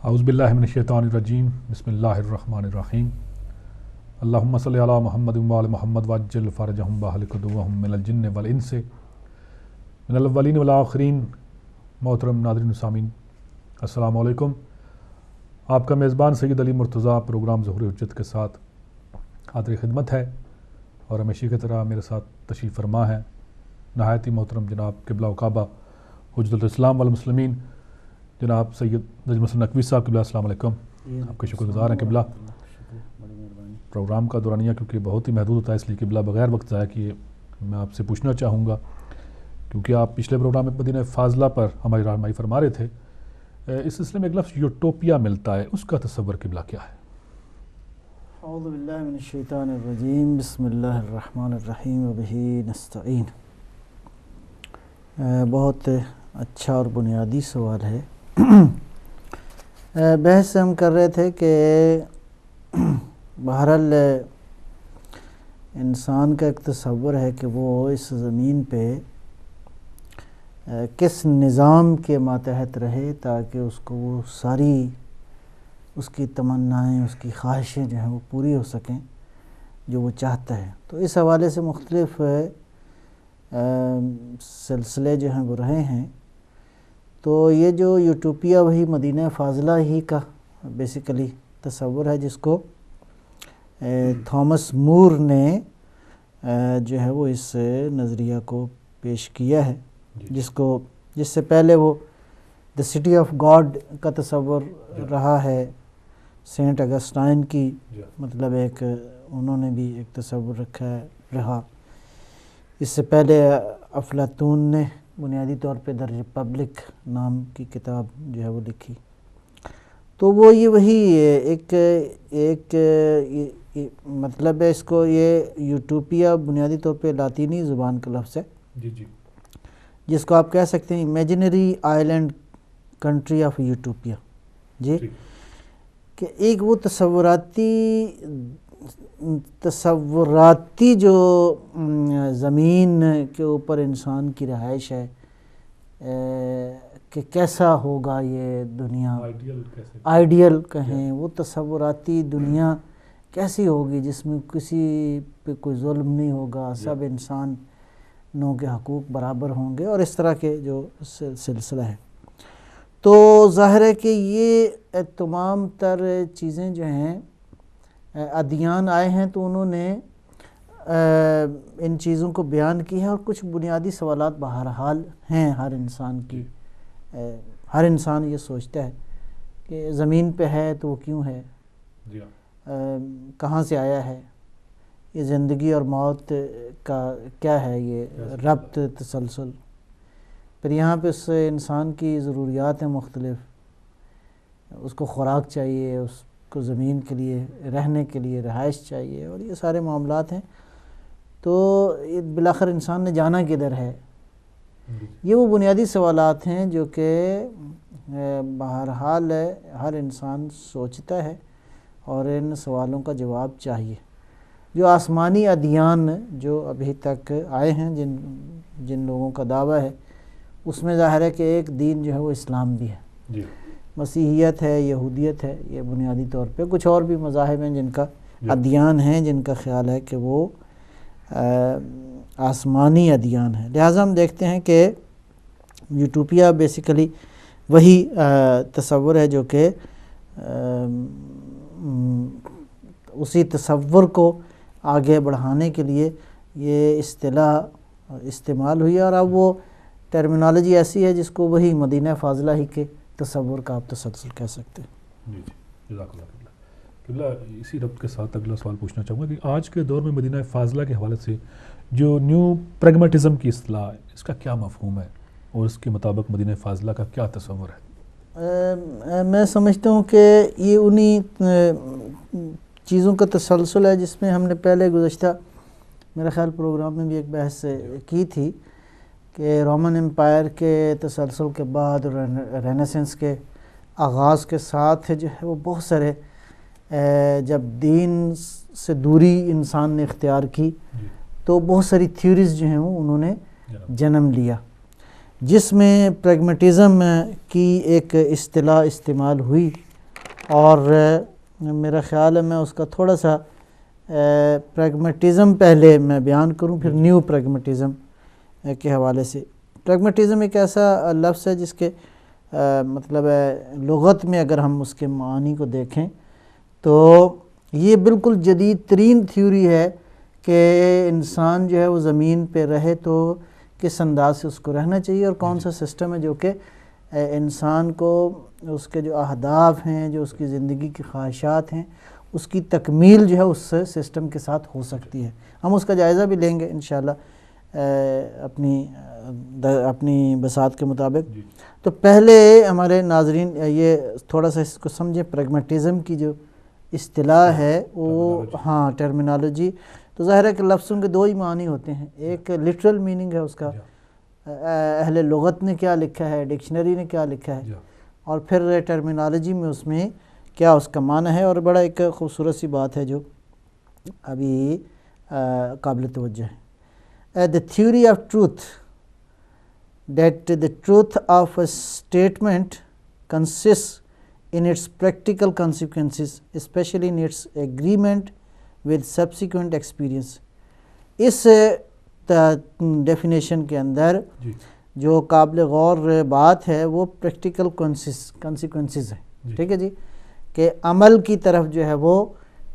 اعوذ باللہ من الشیطان الرجیم بسم اللہ الرحمن الرحیم اللہم صلی علی محمد وعلی محمد وعجل فرجہم واہلک عدوہم من الجن والانس من الاولین والآخرین۔ محترم ناظرین و سامعین، السلام علیکم۔ آپ کا میزبان سید علی مرتضیٰ پروگرام ظہور حجت کے ساتھ حاضر خدمت ہے، اور ہمیشہ کی طرح میرے ساتھ تشریف فرما ہے نہایت ہی محترم جناب قبلہ و کعبہ حجت الاسلام والمسلمین جناب سید نجم حسن نقوی صاحب۔ قبلہ السلام علیکم، آپ کے شکر گزار ہیں قبلہ۔ پروگرام کا دورانیہ کیونکہ بہت ہی محدود ہوتا ہے، اس لیے قبلہ بغیر وقت ضائع کیے میں آپ سے پوچھنا چاہوں گا، کیونکہ آپ پچھلے پروگرام میں مدینہ فاضلہ پر ہماری رہنمائی فرما رہے تھے، اس سلسلے میں ایک لفظ یوٹوپیا ملتا ہے، اس کا تصور قبلہ کیا ہے؟ اعوذ باللہ من الشیطان الرجیم، بسم اللہ الرحمن الرحیم وبہ نستعین۔ بہت اچھا اور بنیادی سوال ہے۔ بحث ہم کر رہے تھے کہ بہرحال انسان کا ایک تصور ہے کہ وہ اس زمین پہ کس نظام کے ماتحت رہے تاکہ اس کو وہ ساری اس کی تمنائیں، اس کی خواہشیں جو ہیں وہ پوری ہو سکیں جو وہ چاہتا ہے۔ تو اس حوالے سے مختلف سلسلے جو ہیں وہ رہے ہیں۔ تو یہ جو یوٹوپیا وہی مدینہ فاضلہ ہی کا بیسیکلی تصور ہے، جس کو تھامس مور نے جو ہے وہ اس نظریہ کو پیش کیا ہے، جس سے پہلے وہ دی سٹی آف گاڈ کا تصور رہا ہے، سینٹ اگسٹائن کی مطلب ایک انہوں نے بھی ایک تصور رہا۔ اس سے پہلے افلاطون نے بنیادی طور پہ دی ریپبلک نام کی کتاب جو ہے وہ لکھی۔ تو وہ یہ وہی ایک مطلب ہے، اس کو یہ یوٹوپیا بنیادی طور پہ لاطینی زبان کا لفظ ہے، جس کو آپ کہہ سکتے ہیں imaginary island country of Utopia, جی، کہ ایک وہ تصوراتی جو زمین کے اوپر انسان کی رہائش ہے، کہ کیسا ہوگا یہ دنیا، آئیڈیل کہیں، وہ تصوراتی دنیا کیسی ہوگی جس میں کسی پہ کوئی ظلم نہیں ہوگا، سب انسانوں کے حقوق برابر ہوں گے، اور اس طرح کے جو سلسلہ ہے۔ تو ظاہر ہے کہ یہ تمام تر چیزیں جو ہیں ادیان آئے ہیں تو انہوں نے ان چیزوں کو بیان کی ہے، اور کچھ بنیادی سوالات بہرحال ہیں ہر انسان کی۔ ہر انسان یہ سوچتا ہے کہ زمین پہ ہے تو وہ کیوں ہے، کہاں سے آیا ہے، یہ زندگی اور موت کا کیا ہے یہ ربط تسلسل، پھر یہاں پہ اس انسان کی ضروریات ہیں مختلف، اس کو خوراک چاہیے، اس کو زمین کے لیے رہنے کے لیے رہائش چاہیے، اور یہ سارے معاملات ہیں۔ تو بالآخر انسان نے جانا کدھر ہے، یہ وہ بنیادی سوالات ہیں جو کہ بہرحال ہر انسان سوچتا ہے، اور ان سوالوں کا جواب چاہیے۔ جو آسمانی ادیان جو ابھی تک آئے ہیں، جن لوگوں کا دعویٰ ہے، اس میں ظاہر ہے کہ ایک دین جو ہے وہ اسلام بھی ہے، مسیحیت ہے، یہودیت ہے، یہ بنیادی طور پہ کچھ اور بھی مذاہب ہیں جن کا ادیان ہیں، جن کا خیال ہے کہ وہ آسمانی ادیان ہیں۔ لہٰذا ہم دیکھتے ہیں کہ یوٹوپیا بیسیکلی وہی تصور ہے جو کہ اسی تصور کو آگے بڑھانے کے لیے یہ اصطلاح استعمال ہوئی، اور اب وہ ٹرمینالوجی ایسی ہے جس کو وہی مدینہ فاضلہ ہی کے تصور کا آپ تسلسل کہہ سکتے ہیں۔ جی، جزاک اللہ قبلہ۔ اسی ربط کے ساتھ اگلا سوال پوچھنا چاہوں گا کہ آج کے دور میں مدینہ فاضلہ کے حوالے سے جو نیو پریگمیٹزم کی اصطلاح ہے، اس کا کیا مفہوم ہے، اور اس کے مطابق مدینہ فاضلہ کا کیا تصور ہے؟ میں سمجھتا ہوں کہ یہ انہی چیزوں کا تسلسل ہے جس میں ہم نے پہلے گزشتہ میرا خیال پروگرام میں بھی ایک بحث کی تھی، کہ رومن امپائر کے تسلسل کے بعد رینیسنس کے آغاز کے ساتھ جو ہے وہ بہت سارے جب دین سے دوری انسان نے اختیار کی تو بہت ساری تھیوریز جو ہیں وہ انہوں نے جنم لیا، جس میں پریگمیٹزم کی ایک اصطلاح استعمال ہوئی اور میرا خیال ہے میں اس کا تھوڑا سا پریگمیٹزم پہلے میں بیان کروں، پھر نیو پریگمیٹزم کے حوالے سے۔ پریگمیٹزم ایک ایسا لفظ ہے جس کے مطلب ہے لغت میں اگر ہم اس کے معنی کو دیکھیں تو یہ بالکل جدید ترین تھیوری ہے کہ انسان جو ہے وہ زمین پہ رہے تو کس انداز سے اس کو رہنا چاہیے، اور کون سا سسٹم ہے جو کہ انسان کو اس کے جو اہداف ہیں، جو اس کی زندگی کی خواہشات ہیں، اس کی تکمیل جو ہے اس سسٹم کے ساتھ ہو سکتی ہے۔ ہم اس کا جائزہ بھی لیں گے انشاءاللہ اپنی بساط کے مطابق۔ تو پہلے ہمارے ناظرین یہ تھوڑا سا اس کو سمجھیں، پریگمیٹزم کی جو اصطلاح ہے وہ ٹرمینالوجی، تو ظاہر ہے کہ لفظوں کے دو ہی معنی ہوتے ہیں، ایک لٹرل میننگ ہے اس کا، اہل لغت نے کیا لکھا ہے، ڈکشنری نے کیا لکھا ہے، اور پھر ٹرمینالوجی میں اس میں کیا اس کا معنی ہے۔ اور بڑا ایک خوبصورت سی بات ہے جو ابھی قابل توجہ ہے۔ The theory of truth, that the truth of a statement consists in its practical consequences, especially in its agreement with subsequent experience. اس ڈیفینیشن کے اندر جو قابل غور بات ہے وہ پریکٹیکل کانسیکوینسز ہے، ٹھیک ہے جی، کہ عمل کی طرف جو ہے وہ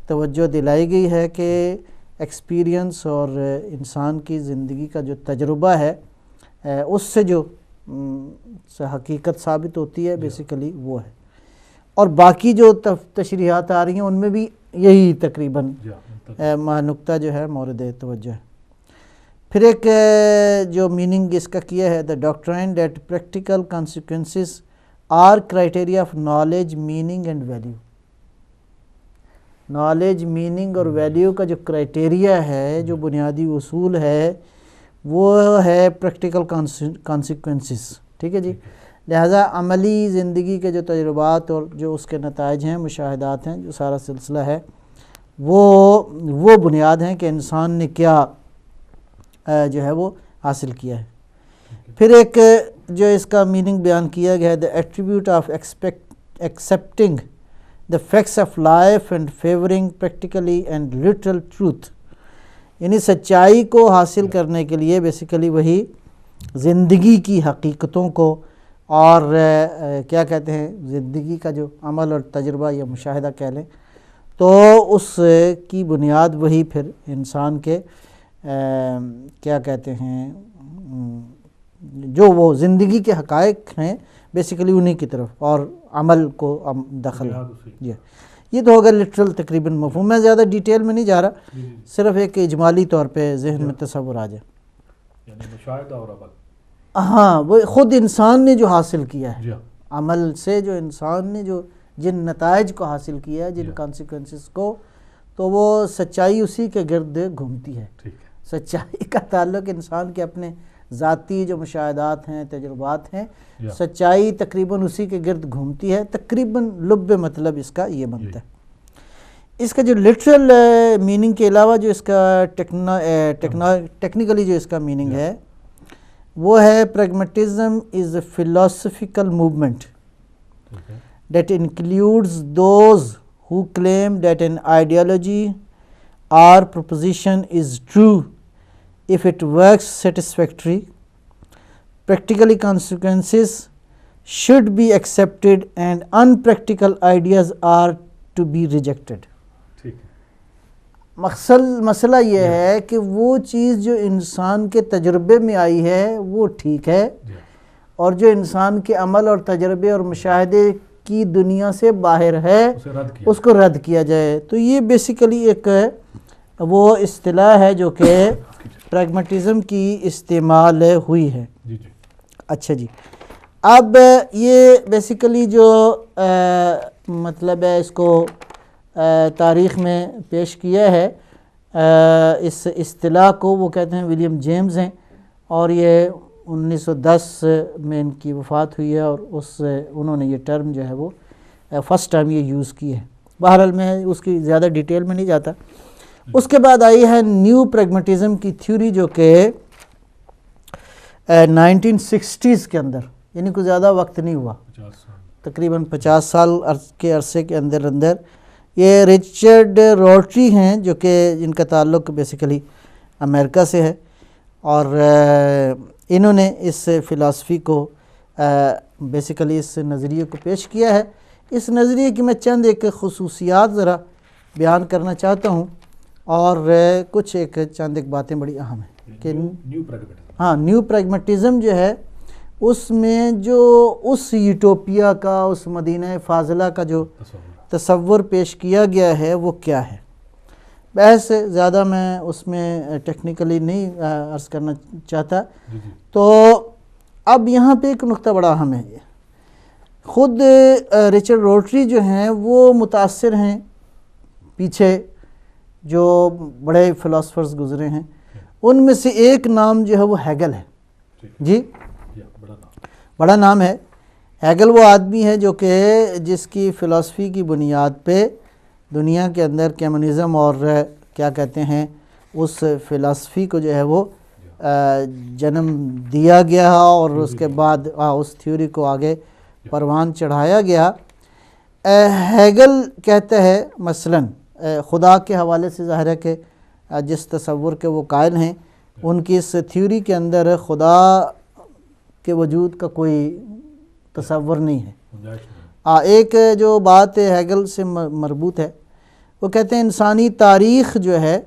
توجہ دلائی گئی ہے کہ ایکسپیرینس اور انسان کی زندگی کا جو تجربہ ہے اس سے جو حقیقت ثابت ہوتی ہے بیسیکلی وہ ہے، اور باقی جو تشریحات آ رہی ہیں ان میں بھی یہی تقریباً نقطہ جو ہے مورد توجہ ہے۔ پھر ایک جو میننگ اس کا کیا ہے، the doctrine that practical consequences are criteria of knowledge, meaning and value. Knowledge, meaning اور ویلیو کا جو کرائٹیریا ہے، جو بنیادی اصول ہے، وہ ہے پریکٹیکل کانسیکوینسز، ٹھیک ہے جی۔ لہٰذا عملی زندگی کے جو تجربات اور جو اس کے نتائج ہیں، مشاہدات ہیں، جو سارا سلسلہ ہے، وہ بنیاد ہیں کہ انسان نے کیا جو ہے وہ حاصل کیا ہے۔ پھر ایک جو اس کا میننگ بیان کیا گیا ہے، the attribute of accepting the facts of life and favoring practically and literal truth، یعنی سچائی کو حاصل کرنے کے لیے بیسیکلی وہی زندگی کی حقیقتوں کو اور کیا کہتے ہیں زندگی کا جو عمل اور تجربہ یا مشاہدہ کہہ لیں، تو اس کی بنیاد وہی پھر انسان کے کیا کہتے ہیں جو وہ زندگی کے حقائق ہیں بیسیکلی انہی کی طرف، اور عمل کو دخل ہے۔ یہ تو ہوگا لٹرل تقریباً مفہوم، میں زیادہ ڈیٹیل میں نہیں جا رہا، صرف ایک اجمالی طور پہ ذہن میں تصور آ جائے، یعنی مشاہدہ اور عمل۔ ہاں، وہ خود انسان نے جو حاصل کیا ہے عمل سے، جو انسان نے جو جن نتائج کو حاصل کیا ہے، جن کانسیکوینسز کو، تو وہ سچائی اسی کے گرد گھومتی ہے۔ سچائی کا تعلق انسان کے اپنے ذاتی جو مشاہدات ہیں، تجربات ہیں، سچائی تقریباً اسی کے گرد گھومتی ہے، تقریباً لب مطلب اس کا یہ بنتا ہے۔ اس کا جو لٹرل میننگ کے علاوہ جو اس کا ٹیکنیکلی جو اس کا میننگ ہے وہ ہے pragmatism is a philosophical movement that includes those who claim that an ideology or proposition is true if it works satisfactory. Practically consequences should be accepted and unpractical ideas are to be rejected. مسئلہ یہ ہے کہ وہ چیز جو انسان کے تجربے میں آئی ہے وہ ٹھیک ہے، اور جو انسان کے عمل اور تجربے اور مشاہدے کی دنیا سے باہر ہے اس کو رد کیا جائے۔ تو یہ بیسیکلی ایک وہ اصطلاح ہے جو کہ پریگمیٹزم کی استعمال ہوئی ہے۔ اچھا جی، اب یہ بیسیکلی جو مطلب ہے اس کو تاریخ میں پیش کیا ہے، اس اصطلاح کو وہ کہتے ہیں ولیم جیمز ہیں، اور یہ 1910 میں ان کی وفات ہوئی ہے، اور انہوں نے یہ ٹرم جو ہے وہ فرسٹ ٹائم یہ یوز کی ہے۔ بہرحال میں اس کی زیادہ ڈیٹیل میں نہیں جاتا۔ اس کے بعد آئی ہے نیو پریگمیٹزم کی تھیوری، جو کہ 1960s کے اندر، یعنی کوئی زیادہ وقت نہیں ہوا، تقریباً 50 سال کے عرصے کے اندر یہ رچرڈ روٹری ہیں جو کہ جن کا تعلق بیسیکلی امریکہ سے ہے، اور انہوں نے اس فلسفی کو بیسیکلی اس نظریے کو پیش کیا ہے۔ اس نظریے کی میں چند ایک خصوصیات ذرا بیان کرنا چاہتا ہوں، اور کچھ چند ایک باتیں بڑی اہم ہیں کہ نیو پریگمیٹزم جو ہے اس میں جو اس یوٹوپیا کا، اس مدینہ فاضلہ کا جو تصور پیش کیا گیا ہے وہ کیا ہے۔ بحث زیادہ میں اس میں ٹیکنیکلی نہیں عرض کرنا چاہتا، تو اب یہاں پہ ایک نقطہ بڑا اہم ہے۔ خود رچرڈ روٹری جو ہیں وہ متاثر ہیں پیچھے جو بڑے فلاسفرز گزرے ہیں، ان میں سے ایک نام جو ہے وہ ہیگل ہے۔ جی بڑا نام ہے ہیگل۔ وہ آدمی ہے جو کہ جس کی فلسفی کی بنیاد پہ دنیا کے اندر کمیونزم اور کیا کہتے ہیں اس فلسفی کو جو ہے وہ جنم دیا گیا، اور اس کے بعد اس تھیوری کو آگے پروان چڑھایا گیا۔ ہیگل کہتا ہے مثلاً خدا کے حوالے سے، ظاہر ہے کہ جس تصور کے وہ قائل ہیں ان کی اس تھیوری کے اندر خدا کے وجود کا کوئی تصور نہیں ہے۔ ایک جو بات ہیگل سے مربوط ہے، وہ کہتے ہیں انسانی تاریخ جو ہے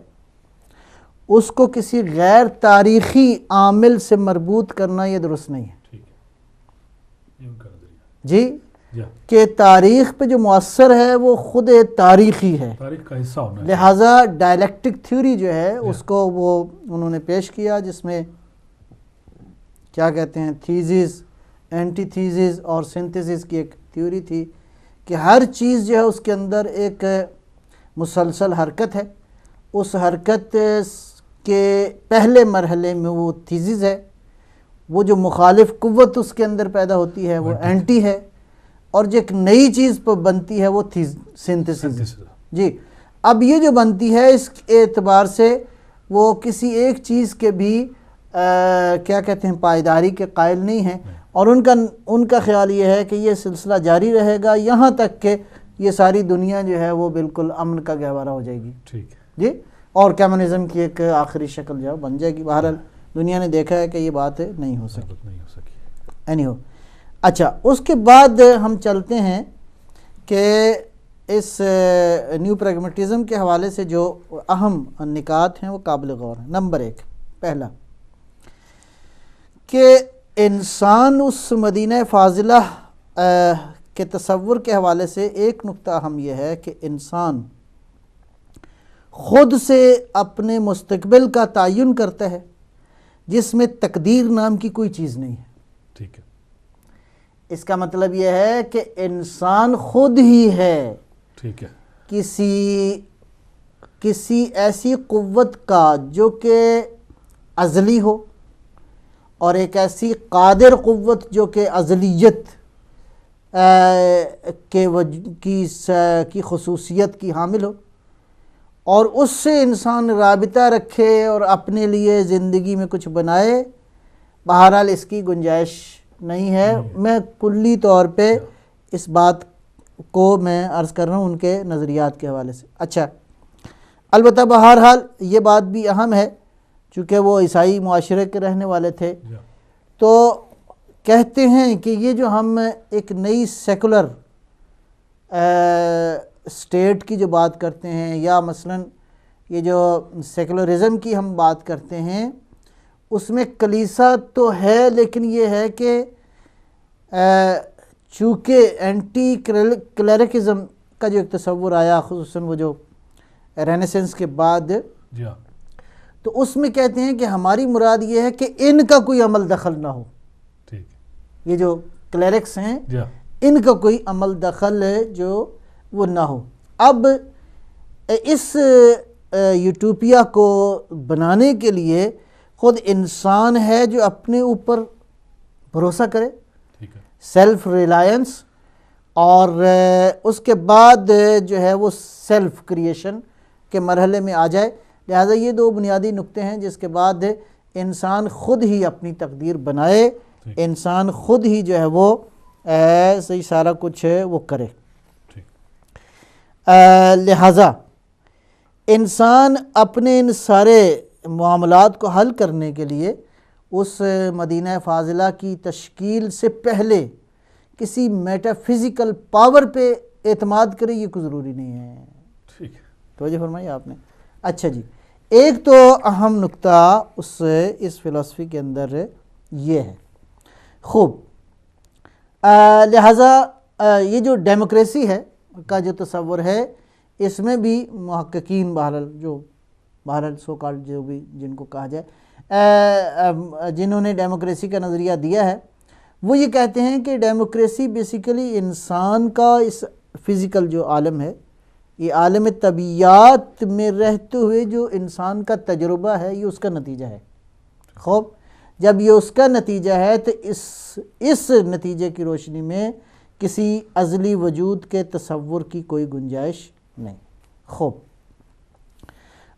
اس کو کسی غیر تاریخی عامل سے مربوط کرنا یہ درست نہیں ہے۔ جی کہ تاریخ پہ جو مؤثر ہے وہ خود تاریخی ہے، تاریخ کا حصہ ہونا ہے۔ لہٰذا ڈائلیکٹک تھیوری جو ہے اس کو وہ انہوں نے پیش کیا، جس میں کیا کہتے ہیں تھیزز، اینٹی تھیزز اور سنتھیسس کی ایک تھیوری تھی کہ ہر چیز جو ہے اس کے اندر ایک مسلسل حرکت ہے، اس حرکت کے پہلے مرحلے میں وہ تھیزز ہے، وہ جو مخالف قوت اس کے اندر پیدا ہوتی ہے وہ اینٹی ہے، اور جو ایک نئی چیز پر بنتی ہے وہ سنتھیسس۔ جی اب یہ جو بنتی ہے اس اعتبار سے وہ کسی ایک چیز کے بھی کیا کہتے ہیں پائیداری کے قائل نہیں ہیں، اور ان کا خیال یہ ہے کہ یہ سلسلہ جاری رہے گا یہاں تک کہ یہ ساری دنیا جو ہے وہ بالکل امن کا گہوارہ ہو جائے گی۔ ٹھیک جی اور کمیونزم کی ایک آخری شکل جو ہے بن جائے گی۔ بہرحال دنیا نے دیکھا ہے کہ یہ بات نہیں ہو سکی۔ اینی ہو، اچھا اس کے بعد ہم چلتے ہیں کہ اس نیو پریگمیٹزم کے حوالے سے جو اہم نکات ہیں وہ قابل غور ہیں۔ نمبر 1 پہلا کہ انسان اس مدینہ فاضلہ کے تصور کے حوالے سے ایک نقطہ اہم یہ ہے کہ انسان خود سے اپنے مستقبل کا تعین کرتا ہے، جس میں تقدیر نام کی کوئی چیز نہیں ہے۔ ٹھیک ہے، اس کا مطلب یہ ہے کہ انسان خود ہی ہے ٹھیک ہے، کسی ایسی قوت کا جو کہ ازلی ہو، اور ایک ایسی قادر قوت جو کہ ازلیت کی خصوصیت کی حامل ہو، اور اس سے انسان رابطہ رکھے اور اپنے لیے زندگی میں کچھ بنائے۔ بہرحال اس کی گنجائش نہیں ہے۔ میں کلی طور پہ اس بات کو میں عرض کر رہا ہوں ان کے نظریات کے حوالے سے۔ اچھا البتہ بہرحال یہ بات بھی اہم ہے، چونکہ وہ عیسائی معاشرے کے رہنے والے تھے، تو کہتے ہیں کہ یہ جو ہم ایک نئی سیکولر اسٹیٹ کی جو بات کرتے ہیں، یا مثلاً یہ جو سیکولرزم کی ہم بات کرتے ہیں، اس میں کلیسا تو ہے، لیکن یہ ہے کہ چونکہ اینٹی کلیرکزم کا جو ایک تصور آیا، خصوصاً وہ جو رینیسنس کے بعد، تو اس میں کہتے ہیں کہ ہماری مراد یہ ہے کہ ان کا کوئی عمل دخل نہ ہو۔ یہ جو کلیرکس ہیں ان کا کوئی عمل دخل جو وہ نہ ہو۔ اب اس یوٹوپیا کو بنانے کے لیے خود انسان ہے جو اپنے اوپر بھروسہ کرے، سیلف ریلائنس، اور اس کے بعد جو ہے وہ سیلف کریشن کے مرحلے میں آ جائے۔ لہٰذا یہ دو بنیادی نقطے ہیں جس کے بعد انسان خود ہی اپنی تقدیر بنائے، انسان خود ہی جو ہے وہ صحیح سارا کچھ وہ کرے۔ ٹھیک۔ لہٰذا انسان اپنے ان سارے معاملات کو حل کرنے کے لیے اس مدینہ فاضلہ کی تشکیل سے پہلے کسی میٹا فزیکل پاور پہ اعتماد کرے، یہ کوئی ضروری نہیں ہے۔ ٹھیک۔ توجہ فرمائی آپ نے۔ اچھا جی، ایک تو اہم نقطہ اس فلسفی کے اندر یہ ہے۔ خوب، لہٰذا یہ جو ڈیموکریسی ہے کا جو تصور ہے، اس میں بھی محققین بہرحال سو کالڈ جو بھی جن کو کہا جائے، جنہوں نے ڈیموکریسی کا نظریہ دیا ہے، وہ یہ کہتے ہیں کہ ڈیموکریسی بیسیکلی انسان کا اس فزیکل جو عالم ہے، یہ عالم طبیعیات میں رہتے ہوئے جو انسان کا تجربہ ہے، یہ اس کا نتیجہ ہے۔ خوب، جب یہ اس کا نتیجہ ہے تو اس نتیجے کی روشنی میں کسی ازلی وجود کے تصور کی کوئی گنجائش نہیں۔ خوب،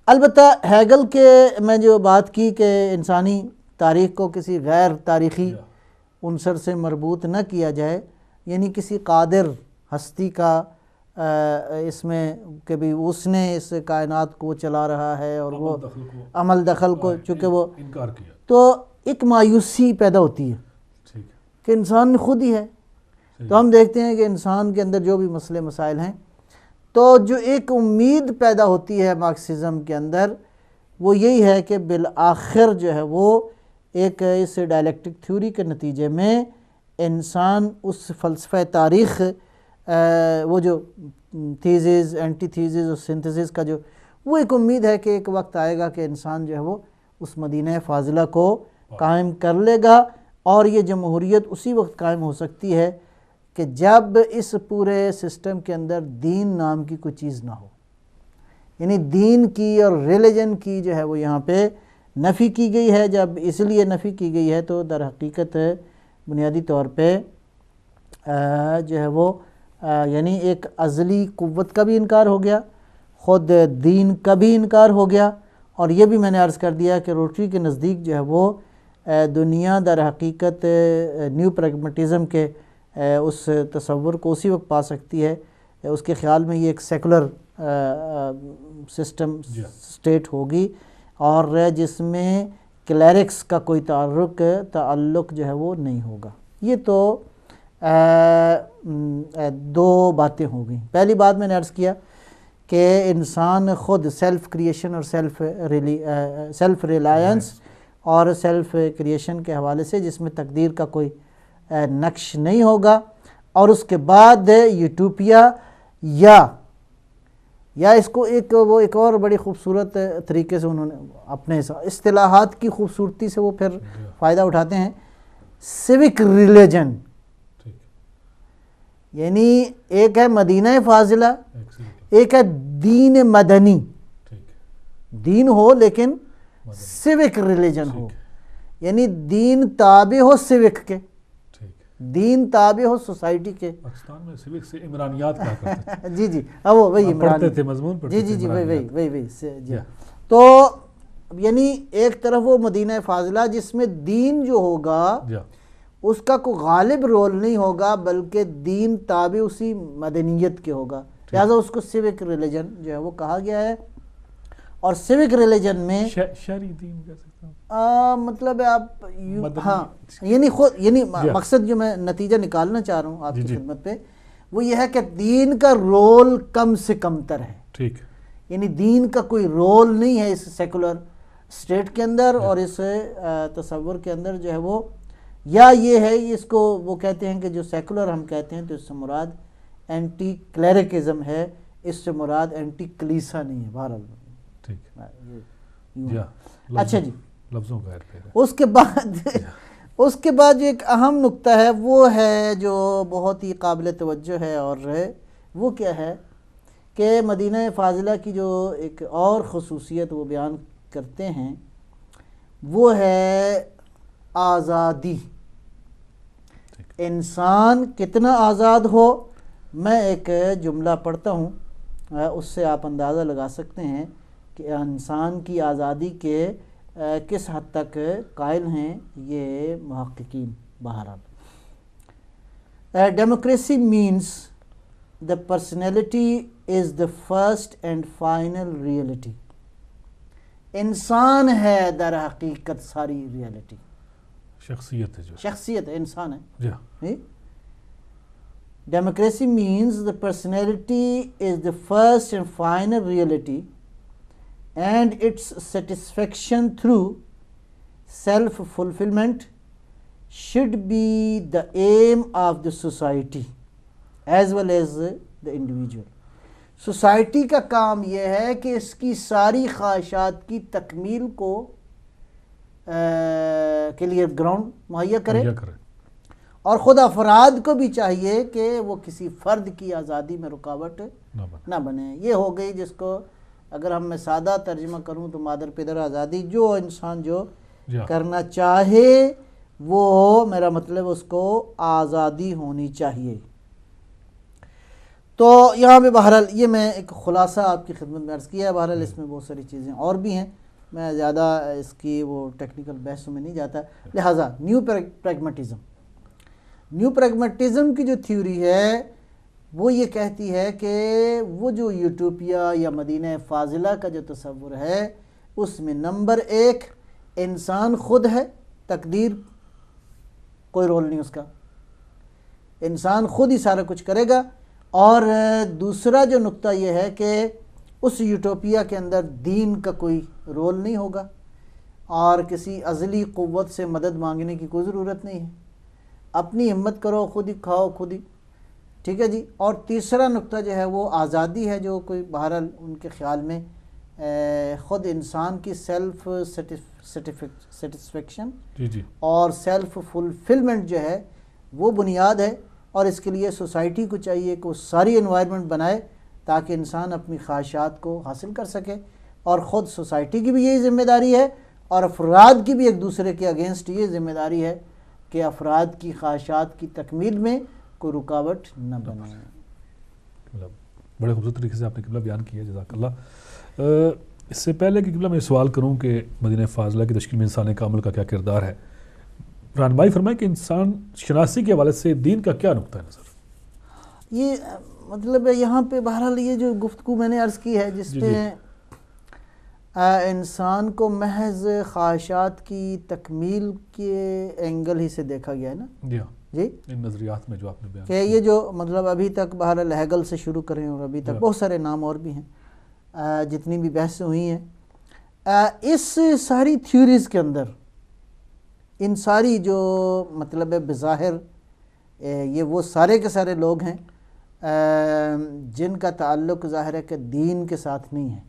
البتہ ہیگل کے میں جو بات کی کہ انسانی تاریخ کو کسی غیر تاریخی عنصر سے مربوط نہ کیا جائے، یعنی کسی قادر ہستی کا اس میں کہ بھی اس نے اس کائنات کو چلا رہا ہے اور وہ عمل دخل کو چونکہ وہ انکار کیا، تو ایک مایوسی پیدا ہوتی ہے کہ انسان خود ہی ہے۔ تو ہم دیکھتے ہیں کہ انسان کے اندر جو بھی مسئلے مسائل ہیں، تو جو ایک امید پیدا ہوتی ہے مارکسزم کے اندر، وہ یہی ہے کہ بالآخر جو ہے وہ ایک اس ڈائلیکٹک تھیوری کے نتیجے میں انسان اس فلسفہ تاریخ، وہ جو تھیزز، اینٹی تھیزز اور سنتھسز کا جو وہ ایک امید ہے کہ ایک وقت آئے گا کہ انسان جو ہے وہ اس مدینہ فاضلہ کو قائم کر لے گا، اور یہ جمہوریت اسی وقت قائم ہو سکتی ہے کہ جب اس پورے سسٹم کے اندر دین نام کی کوئی چیز نہ ہو، یعنی دین کی اور ریلیجن کی جو ہے وہ یہاں پہ نفی کی گئی ہے۔ جب اس لیے نفی کی گئی ہے تو در حقیقت بنیادی طور پہ جو ہے وہ یعنی ایک ازلی قوت کا بھی انکار ہو گیا، خود دین کا بھی انکار ہو گیا، اور یہ بھی میں نے عرض کر دیا کہ روٹری کے نزدیک جو ہے وہ دنیا در حقیقت نیو پریگمیٹزم کے اس تصور کو اسی وقت پا سکتی ہے، اس کے خیال میں یہ ایک سیکولر سسٹم سٹیٹ ہوگی، اور جس میں کلیرکس کا کوئی تعلق جو ہے وہ نہیں ہوگا۔ یہ تو دو باتیں ہو گئیں۔ پہلی بات میں نے عرض کیا کہ انسان خود سیلف کریشن اور سیلف ریلائنس اور سیلف کریشن کے حوالے سے جس میں تقدیر کا کوئی نقش نہیں ہوگا، اور اس کے بعد یوٹوپیا یا اس کو ایک اور بڑی خوبصورت طریقے سے انہوں نے اپنے اصطلاحات کی خوبصورتی سے وہ پھر فائدہ اٹھاتے ہیں، سیوک ریلیجن، یعنی ایک ہے مدینہ فاضلہ، ایک ہے دین مدنی، دین ہو لیکن سیوک ریلیجن ہو، یعنی دین تابع ہو سیوک کے، دین تابع ہو سوسائٹی کے۔ پاکستان میں سیوک سے عمرانیات کہا کرتے تھے۔ جی وہ وہی پڑھتے تھے، مضمون پڑھتے تھے۔ جی وہی جی۔ تو یعنی ایک طرف وہ مدینہ فاضلہ جس میں دین جو ہوگا اس کا کوئی غالب رول نہیں ہوگا، بلکہ دین تابع اسی مدنیت کے ہوگا، لہٰذا اس کو سیوک ریلیجن جو ہے وہ کہا گیا ہے۔ اور سیوک ریلیجن میں شرعی دین کہہ سکتا ہوں، مطلب ہے آپ ہاں، یعنی مقصد جو میں نتیجہ نکالنا چاہ رہا ہوں آپ کی خدمت پہ وہ یہ ہے کہ دین کا رول کم سے کم تر ہے، ٹھیک، یعنی دین کا کوئی رول نہیں ہے اس سیکولر اسٹیٹ کے اندر اور اس تصور کے اندر جو ہے وہ، یا یہ ہے اس کو وہ کہتے ہیں کہ جو سیکولر ہم کہتے ہیں تو اس سے مراد اینٹی کلیرکزم ہے، اس سے مراد اینٹی کلیسا نہیں ہے، بہرحال ٹھیک۔ اچھا جی، لفظوں کا اس کے بعد جو ایک اہم نقطہ ہے وہ ہے جو بہت ہی قابل توجہ ہے، اور وہ کیا ہے کہ مدینہ فاضلہ کی جو ایک اور خصوصیت وہ بیان کرتے ہیں وہ ہے آزادی۔ انسان کتنا آزاد ہو، میں ایک جملہ پڑھتا ہوں، اس سے آپ اندازہ لگا سکتے ہیں کہ انسان کی آزادی کے کس حد تک قائل ہیں یہ محققین۔ بہرحال Democracy means the personality is the first and final reality. انسان ہے در حقیقت ساری ریالٹی. شخصیت ہے جو شخصیت ہے، انسان ہے. جی ہاں. Democracy means the personality is the first and final reality and its satisfaction through self-fulfillment should be the aim of the society as well as the individual. Society کا کام یہ ہے کہ اس کی ساری خواہشات کی تکمیل کو کے لیے گراؤنڈ مہیا کرے، اور خود افراد کو بھی چاہیے کہ وہ کسی فرد کی آزادی میں رکاوٹ نہ بنے. یہ ہو گئی جس کو اگر ہم میں سادہ ترجمہ کروں تو مادر پدر آزادی. جو انسان جو کرنا چاہے وہ، میرا مطلب اس کو آزادی ہونی چاہیے. تو یہاں پہ بہرحال یہ میں ایک خلاصہ آپ کی خدمت میں عرض کیا ہے. بہرحال اس میں بہت ساری چیزیں اور بھی ہیں، میں زیادہ اس کی وہ ٹیکنیکل بحثوں میں نہیں جاتا. لہٰذا نیو پریگمیٹزم کی جو تھیوری ہے وہ یہ کہتی ہے کہ وہ جو یوٹوپیا یا مدینہ فاضلہ کا جو تصور ہے اس میں نمبر ایک انسان خود ہے، تقدیر کوئی رول نہیں اس کا، انسان خود ہی سارا کچھ کرے گا. اور دوسرا جو نقطہ یہ ہے کہ اس یوٹوپیا کے اندر دین کا کوئی رول نہیں ہوگا اور کسی ازلی قوت سے مدد مانگنے کی کوئی ضرورت نہیں ہے. اپنی ہمت کرو، خود ہی کھاؤ خود ہی، ٹھیک ہے جی. اور تیسرا نقطہ جو ہے وہ آزادی ہے، جو کوئی بہرحال ان کے خیال میں خود انسان کی سیلف سیٹسفیکشن اور سیلف فلفلمنٹ جو ہے وہ بنیاد ہے. اور اس کے لیے سوسائٹی کو چاہیے کہ وہ ساری انوائرمنٹ بنائے تاکہ انسان اپنی خواہشات کو حاصل کر سکے. اور خود سوسائٹی کی بھی یہی ذمہ داری ہے اور افراد کی بھی ایک دوسرے کے اگینسٹ یہ ذمہ داری ہے کہ افراد کی خواہشات کی تکمیل میں کوئی رکاوٹ نہ بنے. بڑے خوبصورت طریقے سے آپ نے قبلہ بیان کیا، جزاک اللہ. اس سے پہلے کہ قبلہ میں سوال کروں کہ مدینہ فاضلہ کی تشکیل میں انسان کامل کا کیا کردار ہے، رہنمائی فرمائیں کہ انسان شناسی کے حوالے سے دین کا کیا نقطہ نظر؟ یہ مطلب ہے یہاں پہ بہرحال یہ جو گفتگو میں نے عرض کی ہے جس پہ انسان کو محض خواہشات کی تکمیل کے اینگل ہی سے دیکھا گیا ہے نا. جی ان نظریات میں جو آپ نے بیان کہ یہ جو مطلب ابھی تک بہرحال ہیگل سے شروع کریں اور ابھی تک بہت سارے نام اور بھی ہیں، جتنی بھی بحثیں ہوئی ہیں، اس ساری تھیوریز کے اندر ان ساری جو مطلب ہے بظاہر یہ وہ سارے کے سارے لوگ ہیں جن کا تعلق ظاہر ہے کہ دین کے ساتھ نہیں ہے.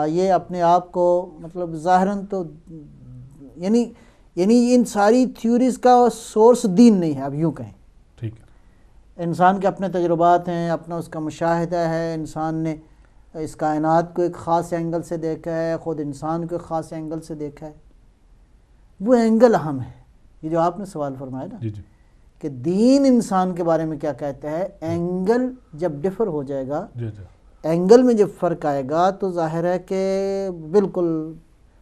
یہ اپنے آپ کو مطلب ظاہراً تو یعنی ان ساری تھیوریز کا سورس دین نہیں ہے، اب یوں کہیں. ٹھیک ہے. انسان کے اپنے تجربات ہیں، اپنا اس کا مشاہدہ ہے، انسان نے اس کائنات کو ایک خاص اینگل سے دیکھا ہے، خود انسان کو ایک خاص اینگل سے دیکھا ہے. وہ اینگل اہم ہے. یہ جو آپ نے سوال فرمایا نا کہ دین انسان کے بارے میں کیا کہتا ہے، اینگل جب ڈفر ہو جائے گا، اینگل میں جب فرق آئے گا تو ظاہر ہے کہ بالکل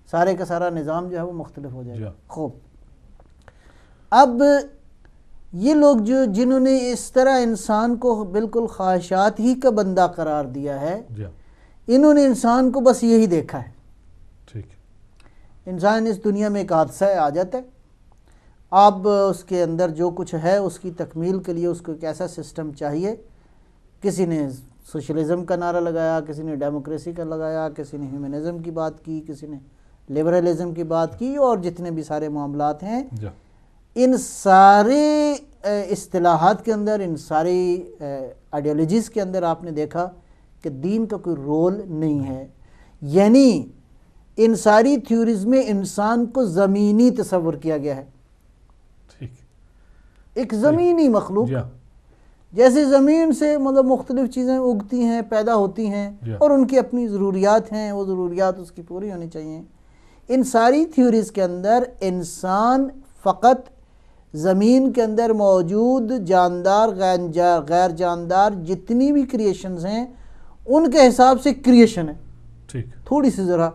سارے کا سارا نظام جو ہے وہ مختلف ہو جائے گا. خوب، اب یہ لوگ جنہوں نے اس طرح انسان کو بالکل خواہشات ہی کا بندہ قرار دیا ہے، انہوں نے انسان کو بس یہی دیکھا ہے. انسان اس دنیا میں ایک حادثہ آ جاتا ہے، اب اس کے اندر جو کچھ ہے اس کی تکمیل کے لیے اس کو ایک ایسا سسٹم چاہیے. کسی نے سوشلزم کا نعرہ لگایا، کسی نے ڈیموکریسی کا لگایا، کسی نے ہیومنزم کی بات کی، کسی نے لبرلزم کی بات کی، اور جتنے بھی سارے معاملات ہیں ان سارے اصطلاحات کے اندر، ان ساری آئیڈیالوجیز کے اندر آپ نے دیکھا کہ دین کا کوئی رول نہیں ہے. یعنی ان ساری تھیوریز میں انسان کو زمینی تصور کیا گیا ہے، ایک زمینی مخلوق، جیسے زمین سے مطلب مختلف چیزیں اگتی ہیں، پیدا ہوتی ہیں، اور ان کی اپنی ضروریات ہیں، وہ ضروریات اس کی پوری ہونی چاہیے. ان ساری تھیوریز کے اندر انسان فقط زمین کے اندر موجود جاندار غیر جاندار جتنی بھی کریشنز ہیں ان کے حساب سے کریشن ہے. تھوڑی سی ذرا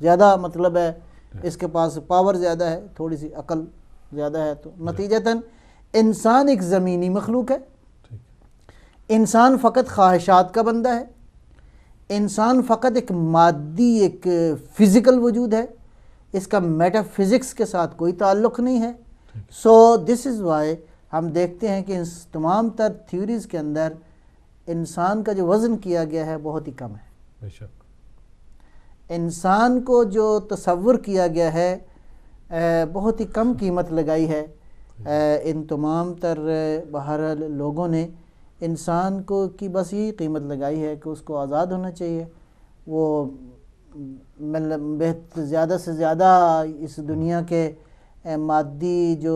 زیادہ مطلب ہے اس کے پاس پاور زیادہ ہے، تھوڑی سی عقل زیادہ ہے، تو نتیجتاً انسان ایک زمینی مخلوق ہے، انسان فقط خواہشات کا بندہ ہے، انسان فقط ایک مادی ایک فزیکل وجود ہے، اس کا میٹا فزکس کے ساتھ کوئی تعلق نہیں ہے. سو دس از وائی ہم دیکھتے ہیں کہ اس تمام تر تھیوریز کے اندر انسان کا جو وزن کیا گیا ہے بہت ہی کم ہے. بے شک انسان کو جو تصور کیا گیا ہے بہت ہی کم قیمت لگائی ہے ان تمام تر بہرحال لوگوں نے. انسان کو کی بس یہی قیمت لگائی ہے کہ اس کو آزاد ہونا چاہیے، وہ زیادہ سے زیادہ اس دنیا کے مادی جو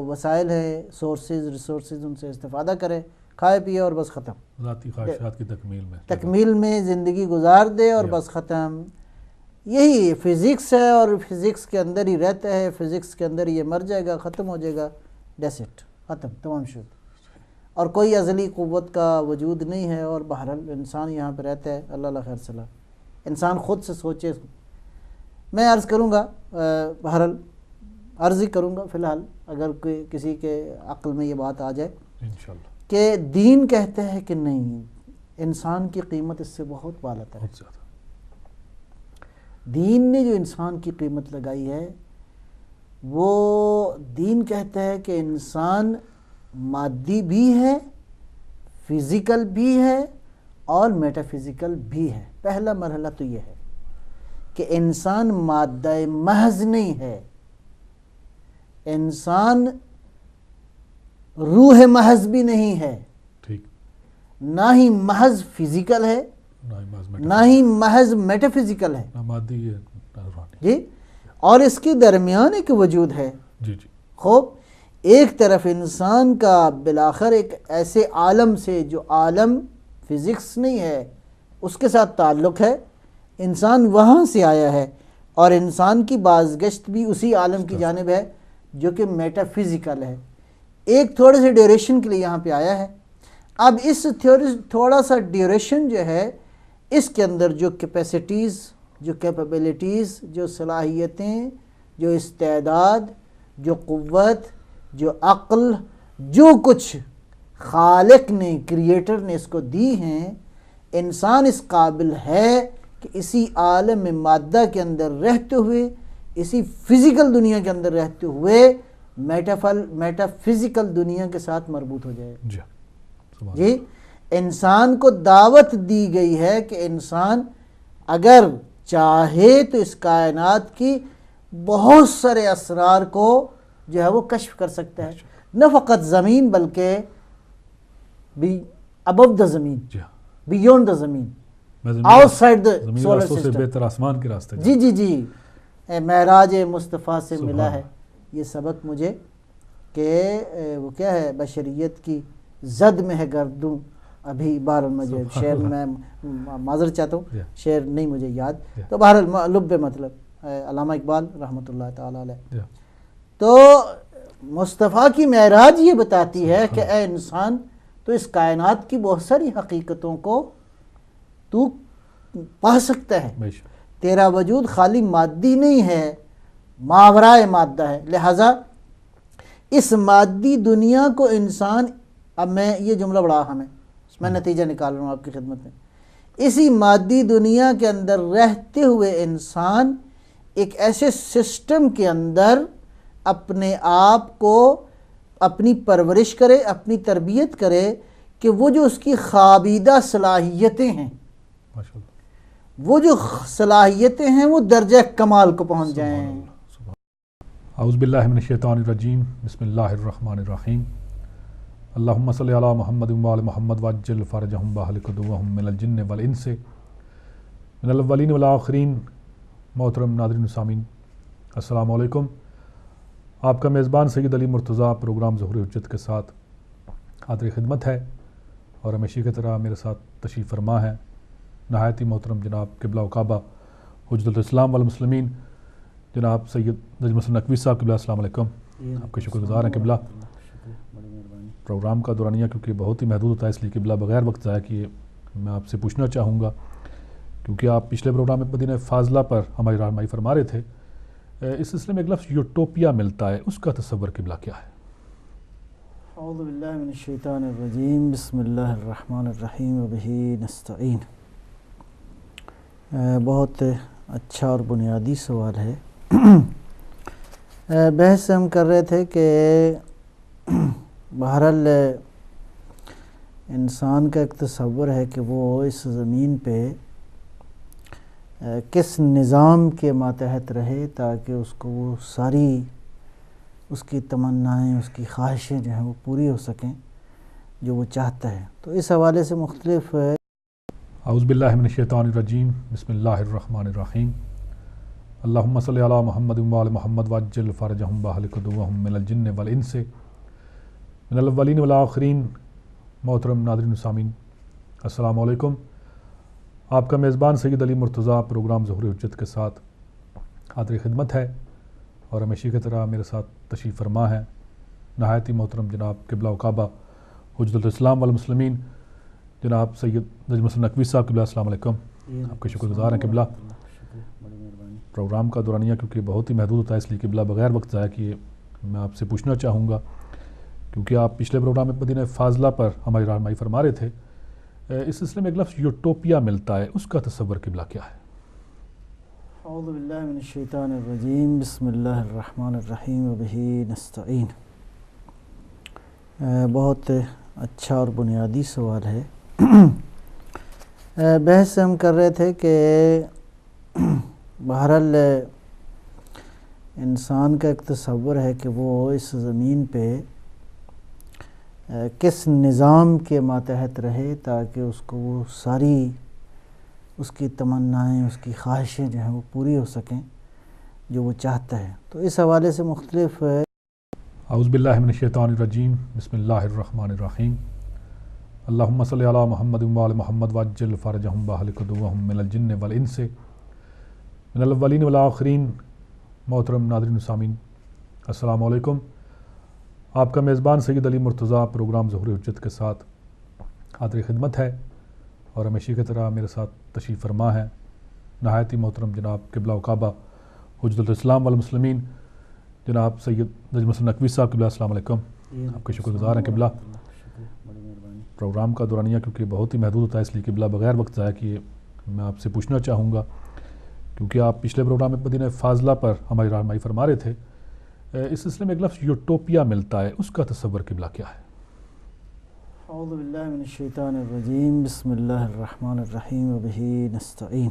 وسائل ہیں ریسورسز ان سے استفادہ کرے، کھائے پیے اور بس ختم، ذاتی خواہشات کی تکمیل میں زندگی گزار دے اور بس ختم. یہی فزکس ہے اور فزکس کے اندر ہی رہتا ہے، فزکس کے اندر یہ مر جائے گا، ختم ہو جائے گا، دیٹس اٹ، ختم، تمام شد. اور کوئی ازلی قوت کا وجود نہیں ہے، اور بہرحال انسان یہاں پہ رہتا ہے. اللہ خیر صلاح. انسان خود سے سوچے. میں عرض کروں گا، بہرحال عرض ہی کروں گا فی الحال، اگر کوئی کسی کے عقل میں یہ بات آ جائے انشاءاللہ کہ دین کہتا ہے کہ نہیں، انسان کی قیمت اس سے بہت بالاتر ہے. بہت زیادہ. دین نے جو انسان کی قیمت لگائی ہے، وہ دین کہتا ہے کہ انسان مادی بھی ہے، فزیکل بھی ہے اور میٹا فزیکل بھی ہے. پہلا مرحلہ تو یہ ہے کہ انسان مادہ محض نہیں ہے، انسان روح محض بھی نہیں ہے، ٹھیک، نہ ہی محض فزیکل ہے، نہ ہی محض میٹا فزیکل ہے، مادی ہے جی، اور اس کے درمیان ایک وجود ہے. جی جی. خوب، ایک طرف انسان کا بالآخر ایک ایسے عالم سے جو عالم فزکس نہیں ہے اس کے ساتھ تعلق ہے، انسان وہاں سے آیا ہے، اور انسان کی بازگشت بھی اسی عالم کی جانب ہے جو کہ میٹا فزیکل ہے. ایک تھوڑے سے ڈیوریشن کے لیے یہاں پہ آیا ہے. اب اس تھوڑا سا ڈیوریشن جو ہے، اس کے اندر جو کیپیسٹیز، جو کیپیبلٹیز، جو صلاحیتیں، جو استعداد، جو قوت، جو عقل، جو کچھ خالق نے، کریٹر نے اس کو دی ہیں، انسان اس قابل ہے کہ اسی عالم مادہ کے اندر رہتے ہوئے، اسی فزیکل دنیا کے اندر رہتے ہوئے میٹا فزیکل دنیا کے ساتھ مربوط ہو جائے. جی، انسان کو دعوت دی گئی ہے کہ انسان اگر چاہے تو اس کائنات کی بہت سارے اسرار کو جو ہے وہ کشف کر سکتا ہے، نہ فقط زمین بلکہ above the زمین، beyond the زمین، outside the solar سے system. بہتر آسمان کے راستے. جی جی جی. معراج مصطفیٰ سے ملا ہے یہ سبق مجھے کہ وہ کیا ہے، بشریت کی زد میں ہے گردوں ابھی بہرحال. مجھے شعر میں معذرت چاہتا ہوں، شعر نہیں مجھے یاد، تو بہرحال لب مطلب علامہ اقبال رحمۃ اللہ تعالی علیہ. تو مصطفیٰ کی معراج یہ بتاتی ہے کہ اے انسان، تو اس کائنات کی بہت ساری حقیقتوں کو تو پا سکتا ہے. تیرا وجود خالی مادی نہیں ہے، ماورائے مادہ ہے. لہٰذا اس مادی دنیا کو انسان، اب میں یہ جملہ بڑا اہم ہے، میں نتیجہ نکال رہا ہوں آپ کی خدمت میں، اسی مادی دنیا کے اندر رہتے ہوئے انسان ایک ایسے سسٹم کے اندر اپنے آپ کو اپنی پرورش کرے، اپنی تربیت کرے کہ وہ جو اس کی خوابیدہ صلاحیتیں ہیں، وہ جو صلاحیتیں ہیں وہ درجہ کمال کو پہنچ جائیں. اعوذ باللہ من الشیطان الرجیم، بسم اللہ الرحمن الرحیم. اللہم صلی علی محمد وآل محمد وعجل فرجہم واہلک عدوہم من الجن والانس من الاولین والآخرین. محترم ناظرین و سامعین، السلام علیکم. آپ کا میزبان سید علی مرتضیٰ پروگرام ظہور حجت کے ساتھ حاضر خدمت ہے، اور ہمیشہ کی طرح میرے ساتھ تشریف فرما ہے نہایت ہی محترم جناب قبلہ و کعبہ حجت الاسلام والمسلمین جناب سید نجم حسن نقوی صاحب. قبلہ السلام علیکم. آپ کے شکر گزار ہیں قبلہ. پروگرام کا دورانیہ کیونکہ بہت ہی محدود ہوتا ہے، اس لیے قبلہ بغیر وقت ضائع کیے میں آپ سے پوچھنا چاہوں گا، کیونکہ آپ پچھلے پروگرام میں مدینہ فاضلہ پر ہماری رہنمائی فرما رہے تھے. اس سلسلے میں ایک لفظ یوٹوپیا ملتا ہے، اس کا تصور قبلہ کیا ہے؟ اعوذ باللہ من الشیطان الرجیم بسم اللہ الرحمن الرحیم وبہ نستعین۔ بہت اچھا اور بنیادی سوال ہے۔ بحث ہم کر رہے تھے کہ بہرحال انسان کا ایک تصور ہے کہ وہ اس زمین پہ کس نظام کے ماتحت رہے تاکہ اس کو وہ ساری اس کی تمنائیں، اس کی خواہشیں جو ہیں وہ پوری ہو سکیں جو وہ چاہتا ہے۔ تو اس حوالے سے مختلف اعوذ باللہ من الشیطان الرجیم بسم اللہ الرحمن الرحیم اللہم صلی علی محمد وعلی محمد وعجل فرجہم واہلک عدوہم من الجن والانس من الاولین والآخرین۔ محترم ناظرین و سامعین، السلام علیکم۔ آپ کا میزبان سید علی مرتضیٰ پروگرام ظہور حجت کے ساتھ حاضر خدمت ہے، اور ہمیشہ کی طرح میرے ساتھ تشریف فرما ہے نہایت ہی محترم جناب قبلہ و کعبہ حجت الاسلام والمسلمین جناب سید نجم حسن نقوی صاحب۔ قبلہ السلام علیکم، آپ کے شکر گزار ہیں قبلہ۔ پروگرام کا دورانیہ کیونکہ بہت ہی محدود ہوتا ہے، اس لیے قبلہ بغیر وقت ضائع کیے میں آپ سے پوچھنا چاہوں گا، کیونکہ آپ پچھلے پروگرام میں مدینہ فاضلہ پر ہماری رہنمائی فرما رہے تھے، اس سلسلے میں ایک لفظ یوٹوپیا ملتا ہے، اس کا تصور قبلہ کیا ہے؟ اعوذ باللہ من الشیطان الرجیم بسم اللہ الرحمن الرحیم وبہ نستعین۔ بہت اچھا اور بنیادی سوال ہے۔ بحث ہم کر رہے تھے کہ بہرحال انسان کا ایک تصور ہے کہ وہ اس زمین پہ کس نظام کے ماتحت رہے تاکہ اس کو وہ ساری اس کی تمنائیں، اس کی خواہشیں جو ہیں وہ پوری ہو سکیں جو وہ چاہتا ہے۔ تو اس حوالے سے مختلف اعوذ باللہ من الشیطان الرجیم بسم اللہ الرحمن الرحیم اللہم صلی علی محمد وعلی محمد وعجل فرجہم واہلک عدوہم من الجن والانس من الاولین والآخرین۔ محترم ناظرین و سامعین، السلام علیکم۔ آپ کا میزبان سید علی مرتضیٰ پروگرام ظہور حجت کے ساتھ حاضر خدمت ہے، اور ہمیشہ کی طرح میرے ساتھ تشریف فرما ہے نہایت ہی محترم جناب قبلہ و کعبہ حجت الاسلام والمسلمین جناب سید نجم حسن نقوی صاحب۔ قبلہ السلام علیکم، آپ کے شکر گزار ہیں قبلہ۔ پروگرام کا دورانیہ کیونکہ بہت ہی محدود ہوتا ہے، اس لیے قبلہ بغیر وقت ضائع کیے میں آپ سے پوچھنا چاہوں گا، کیونکہ آپ پچھلے پروگرام میں مدینہ فاضلہ پر ہماری رہنمائی فرما رہے تھے، اس سلسلے میں ایک لفظ یوٹوپیا ملتا ہے، اس کا تصور قبلہ کیا ہے؟ اعوذ باللہ من الشیطان الرجیم بسم اللہ الرحمن الرحیم وبہ نستعین۔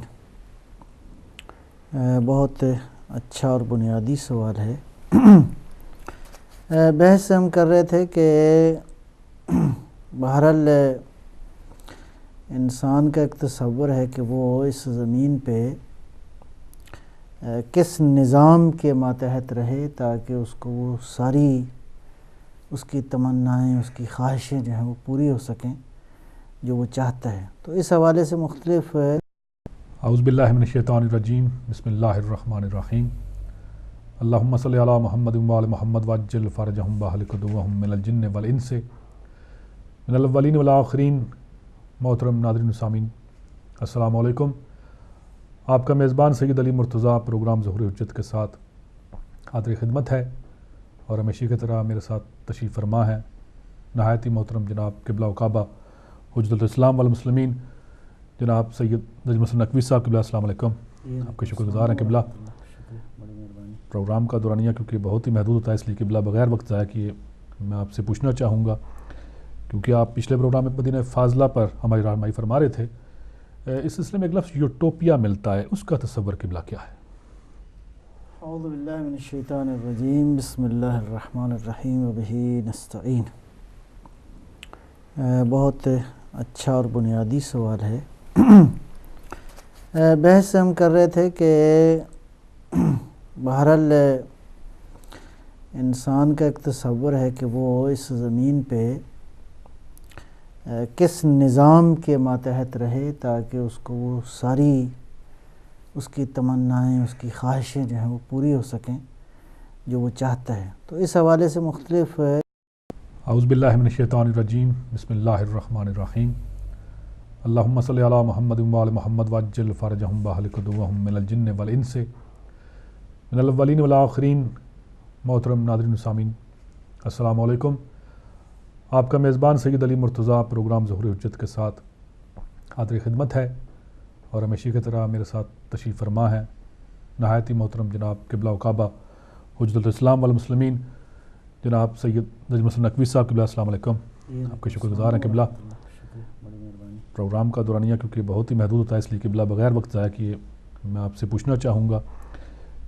بہت اچھا اور بنیادی سوال ہے۔ بحث ہم کر رہے تھے کہ بہرحال انسان کا ایک تصور ہے کہ وہ اس زمین پہ کس نظام کے ماتحت رہے تاکہ اس کو وہ ساری اس کی تمنائیں، اس کی خواہشیں جو ہیں وہ پوری ہو سکیں جو وہ چاہتا ہے۔ تو اس حوالے سے مختلف اعوذ باللہ من الشیطان الرجیم بسم اللہ الرحمن الرحیم اللہم صلی علی محمد وعلی محمد وعجل فرجہم واہلک عدوہم من الجن والانس من الاولین والآخرین۔ محترم ناظرین و سامعین، السلام علیکم۔ آپ کا میزبان سید علی مرتضیٰ پروگرام ظہور حجت کے ساتھ حاضر خدمت ہے، اور ہمیشہ کی طرح میرے ساتھ تشریف فرما ہے نہایت ہی محترم جناب قبلہ و کعبہ حجت الاسلام والمسلمین جناب سید نجم حسن نقوی صاحب۔ قبلہ السلام علیکم، آپ کے شکر گزار ہیں قبلہ۔ پروگرام کا دورانیہ کیونکہ بہت ہی محدود ہوتا ہے، اس لیے قبلہ بغیر وقت ضائع کیے میں آپ سے پوچھنا چاہوں گا، کیونکہ آپ پچھلے پروگرام میں مدینہ فاضلہ پر ہماری رہنمائی فرما رہے تھے، اس سلسلے میں ایک لفظ یوٹوپیا ملتا ہے، اس کا تصور قبلہ کیا ہے؟ اعوذ باللہ من الشیطان الرجیم بسم اللہ الرحمن الرحیم وبہ نستعین۔ بہت اچھا اور بنیادی سوال ہے۔ بحث ہم کر رہے تھے کہ بہرحال انسان کا ایک تصور ہے کہ وہ اس زمین پہ کس نظام کے ماتحت رہے تاکہ اس کو وہ ساری اس کی تمنائیں، اس کی خواہشیں جو ہیں وہ پوری ہو سکیں جو وہ چاہتا ہے۔ تو اس حوالے سے مختلف اعوذ باللہ من الشیطان الرجیم بسم اللہ الرحمن الرحیم اللہم صلی علی محمد وعلی محمد وعجل فرجہم واہلک عدوہم من الجن والانس من الاولین والآخرین۔ محترم ناظرین و سامعین، السلام علیکم۔ آپ کا میزبان سید علی مرتضیٰ پروگرام ظہور حجت کے ساتھ حاضر خدمت ہے، اور ہمیشہ کی طرح میرے ساتھ تشریف فرما ہے نہایت ہی محترم جناب قبلہ و کعبہ حجت الاسلام والمسلمین جناب سید نجم حسن نقوی صاحب قبلہ۔ السلام علیکم، آپ کے شکر گزار ہیں قبلہ۔ پروگرام کا دورانیہ کیونکہ بہت ہی محدود ہوتا ہے، اس لیے قبلہ بغیر وقت ضائع کیے میں آپ سے پوچھنا چاہوں گا،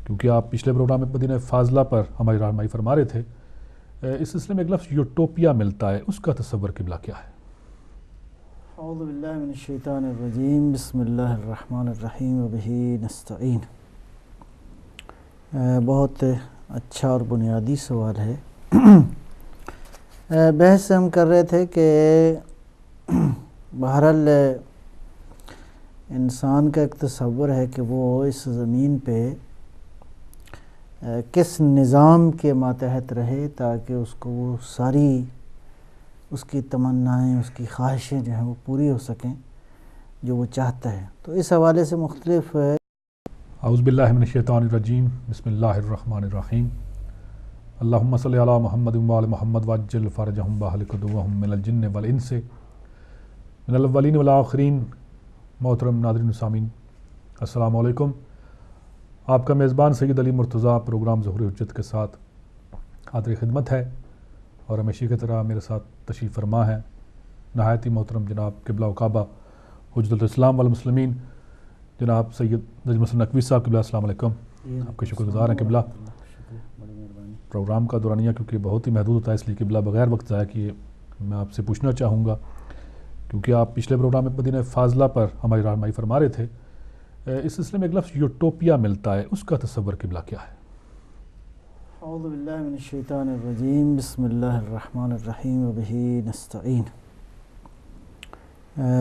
کیونکہ آپ پچھلے پروگرام میں مدینہ فاضلہ پر ہماری رہنمائی فرما رہے تھے، اس سلسلے میں ایک لفظ یوٹوپیا ملتا ہے، اس کا تصور قبلہ کیا ہے؟ اعوذ باللہ من الشیطان الرجیم، بسم اللہ الرحمن الرحیم وبہ نستعین۔ بہت اچھا اور بنیادی سوال ہے۔ بحث ہم کر رہے تھے کہ بہرحال انسان کا ایک تصور ہے کہ وہ اس زمین پہ کس نظام کے ماتحت رہے تاکہ اس کو وہ ساری اس کی تمنائیں، اس کی خواہشیں جو ہیں وہ پوری ہو سکیں جو وہ چاہتا ہے۔ تو اس حوالے سے مختلف اعوذ باللہ من الشیطان الرجیم، بسم اللہ الرحمن الرحیم، اللہم صلی علی محمد وآل محمد وعجل فرجہم واہلک عدوہم من الجن والانس من الاولین والآخرین۔ محترم ناظرین و سامعین، السلام علیکم۔ آپ کا میزبان سید علی مرتضیٰ پروگرام ظہور حجت کے ساتھ حاضر خدمت ہے، اور ہمیشہ کی طرح میرے ساتھ تشریف فرما ہے نہایت ہی محترم جناب قبلہ و کعبہ حجت الاسلام والمسلمین جناب سید نجم حسن نقوی صاحب قبلہ۔ السلام علیکم، آپ کے شکر گزار ہیں قبلہ۔ پروگرام کا دورانیہ کیونکہ بہت ہی محدود ہوتا ہے، اس لیے قبلہ بغیر وقت ضائع کیے میں آپ سے پوچھنا چاہوں گا، کیونکہ آپ پچھلے پروگرام میں مدینہ فاضلہ پر ہماری رہنمائی فرما رہے تھے، اس سلسلے میں ایک لفظ یوٹوپیا ملتا ہے، اس کا تصور قبلہ کیا ہے؟ اعوذ باللہ من الشیطان الرجیم، بسم اللہ الرحمن الرحیم وبہ نستعین۔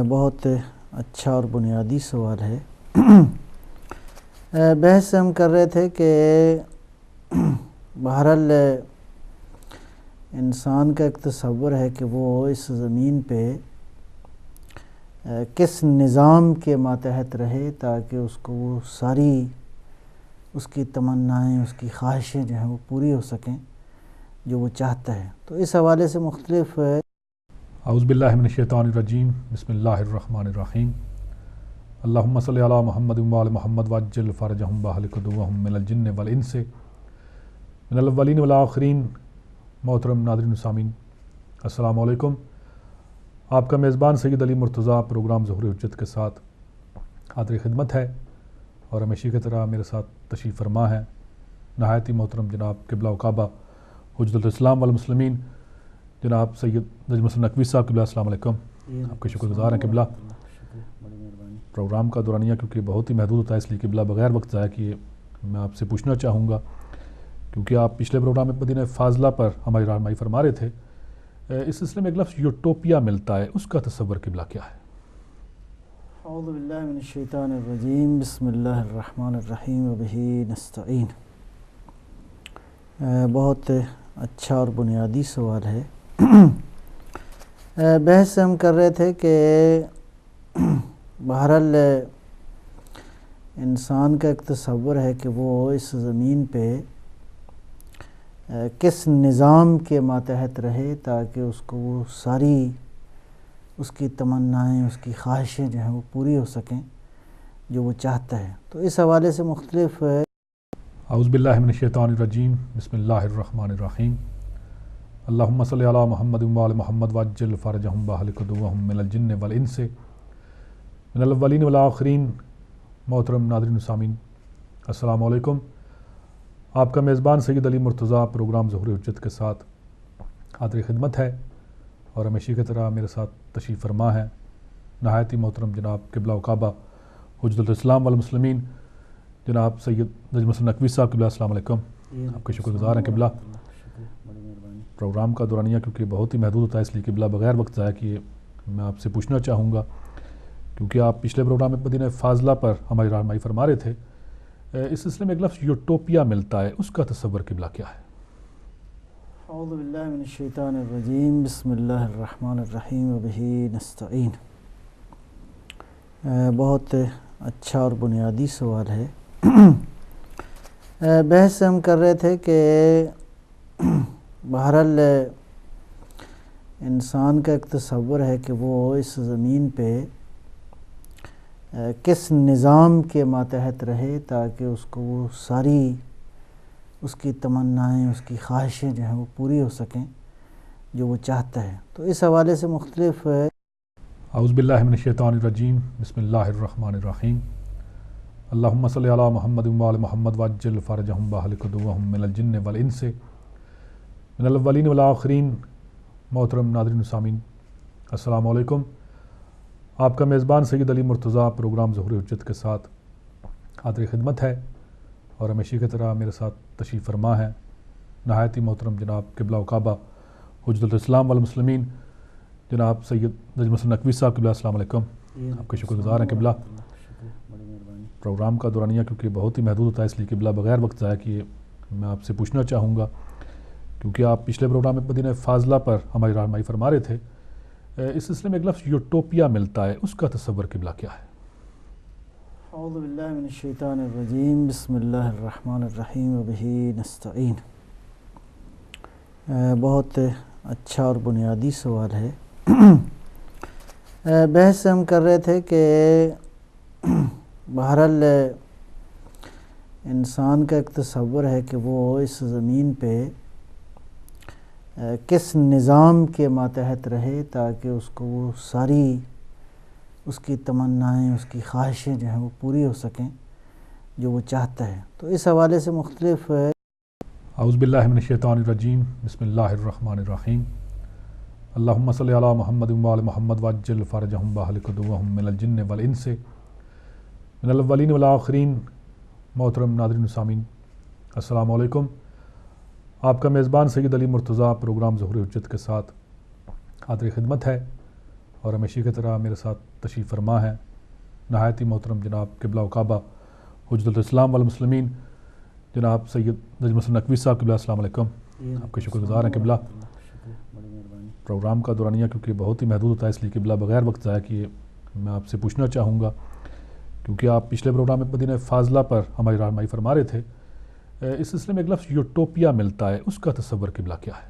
بہت اچھا اور بنیادی سوال ہے۔ بحث ہم کر رہے تھے کہ بہرحال انسان کا ایک تصور ہے کہ وہ اس زمین پہ کس نظام کے ماتحت رہے تاکہ اس کو وہ ساری اس کی تمنائیں، اس کی خواہشیں جو ہیں وہ پوری ہو سکیں جو وہ چاہتا ہے۔ تو اس حوالے سے مختلف اعوذ باللہ من الشیطان الرجیم، بسم اللہ الرحمن الرحیم، اللہم صلی علی محمد وآل محمد وعجل فرجہم واہلک عدوہم من الجن والانس من الاولین والآخرین۔ محترم ناظرین و سامعین، السلام علیکم۔ آپ کا میزبان سید علی مرتضیٰ پروگرام ظہور حجت کے ساتھ حاضر خدمت ہے، اور ہمیشہ کی طرح میرے ساتھ تشریف فرما ہے نہایت ہی محترم جناب قبلہ و کعبہ حجت الاسلام والمسلمین جناب سید نجم حسن نقوی صاحب قبلہ۔ السلام علیکم، آپ کے شکر گزار ہیں قبلہ۔ پروگرام کا دورانیہ کیونکہ بہت ہی محدود ہوتا ہے، اس لیے قبلہ بغیر وقت ضائع کیے میں آپ سے پوچھنا چاہوں گا، کیونکہ آپ پچھلے پروگرام میں مدینہ فاضلہ پر ہماری رہنمائی فرما رہے تھے، اس سلسلے میں ایک لفظ یوٹوپیا ملتا ہے، اس کا تصور قبلہ کیا ہے؟ اعوذ باللہ من الشیطان الرجیم، بسم اللہ الرحمن الرحیم وبہ نستعین۔ بہت اچھا اور بنیادی سوال ہے۔ بحث ہم کر رہے تھے کہ بہرحال انسان کا ایک تصور ہے کہ وہ اس زمین پہ کس نظام کے ماتحت رہے تاکہ اس کو وہ ساری اس کی تمنائیں، اس کی خواہشیں جو ہیں وہ پوری ہو سکیں جو وہ چاہتا ہے۔ تو اس حوالے سے مختلف اعوذ باللہ من الشیطان الرجیم، بسم اللہ الرحمن الرحیم، اللہم صلی علی محمد وآل محمد وعجل فرجہم واہلک عدوہم من الجن والانس من الاولین والآخرین۔ محترم ناظرین و سامعین، السلام علیکم۔ آپ کا میزبان سید علی مرتضیٰ پروگرام ظہور حجت کے ساتھ حاضر خدمت ہے، اور ہمیشہ کی طرح میرے ساتھ تشریف فرما ہے نہایت ہی محترم جناب قبلہ و کعبہ حجت الاسلام والمسلمین جناب سید نجم حسن نقوی صاحب قبلہ۔ السلام علیکم، آپ کے شکر گزار ہیں قبلہ۔ پروگرام کا دورانیہ کیونکہ بہت ہی محدود ہوتا ہے، اس لیے قبلہ بغیر وقت ضائع کیے میں آپ سے پوچھنا چاہوں گا، کیونکہ آپ پچھلے پروگرام میں مدینہ فاضلہ پر ہماری رہنمائی فرما رہے تھے، اس سلسلے میں ایک لفظ یوٹوپیا ملتا ہے، اس کا تصور قبلہ کیا ہے؟ اعوذ باللہ من الشیطان الرجیم، بسم اللہ الرحمن الرحیم وبہ نستعین۔ بہت اچھا اور بنیادی سوال ہے۔ بحث ہم کر رہے تھے کہ بہرحال انسان کا ایک تصور ہے کہ وہ اس زمین پہ کس نظام کے ماتحت رہے تاکہ اس کو وہ ساری اس کی تمنائیں، اس کی خواہشیں جو ہیں وہ پوری ہو سکیں جو وہ چاہتا ہے۔ تو اس حوالے سے مختلف اعوذ باللہ من الشیطان الرجیم، بسم اللہ الرحمن الرحیم، اللہم صلی علی محمد وعلی محمد وعجل فرجہم واہلک عدوہم من الجن والانس من الاولین والآخرین۔ محترم ناظرین و سامعین، السلام علیکم۔ آپ کا میزبان سید علی مرتضیٰ پروگرام ظہور حجت کے ساتھ حاضر خدمت ہے، اور ہمیشہ کی طرح میرے ساتھ تشریف فرما ہے نہایت ہی محترم جناب قبلہ و کعبہ حجت الاسلام والمسلمین جناب سید نجم حسن نقوی صاحب۔ قبلہ السلام علیکم، آپ کے شکر گزار ہیں قبلہ۔ پروگرام کا دورانیہ کیونکہ بہت ہی محدود ہوتا ہے، اس لیے قبلہ بغیر وقت ضائع کیے میں آپ سے پوچھنا چاہوں گا، کیونکہ آپ پچھلے پروگرام میں مدینہ فاضلہ پر ہماری رہنمائی فرما رہے تھے، اس سلسلے میں ایک لفظ یوٹوپیا ملتا ہے، اس کا تصور قبلہ کیا ہے؟ اعوذ باللہ من الشیطان الرجیم، بسم اللہ الرحمن الرحیم وبہ نستعین۔ بہت اچھا اور بنیادی سوال ہے۔ بحث ہم کر رہے تھے کہ بہرحال انسان کا ایک تصور ہے کہ وہ اس زمین پہ کس نظام کے ماتحت رہے تاکہ اس کو وہ ساری اس کی تمنائیں، اس کی خواہشیں جو ہیں وہ پوری ہو سکیں جو وہ چاہتا ہے۔ تو اس حوالے سے مختلف اعوذ باللہ من الشیطان الرجیم، بسم اللہ الرحمن الرحیم، اللہم صلی علی محمد وعلی محمد وعجل فرجہم واہلک عدوہم من الجن والانس من الاولین والآخرین۔ محترم ناظرین و سامعین، السلام علیکم۔ آپ کا میزبان سید علی مرتضیٰ پروگرام ظہور حجت کے ساتھ حاضر خدمت ہے، اور ہمیشہ کی طرح میرے ساتھ تشریف فرما ہے نہایت ہی محترم جناب قبلہ و کعبہ حجت الاسلام والمسلمین جناب سید نجم حسن نقوی صاحب۔ قبلہ السلام علیکم، آپ کے شکر گزار ہیں قبلہ۔ پروگرام کا دورانیہ کیونکہ بہت ہی محدود ہوتا ہے، اس لیے قبلہ بغیر وقت ضائع کیے میں آپ سے پوچھنا چاہوں گا، کیونکہ آپ پچھلے پروگرام میں مدینہ فاضلہ پر ہماری رہنمائی فرما رہے تھے، اس سلسلے میں ایک لفظ یوٹوپیا ملتا ہے، اس کا تصور قبلہ کیا ہے؟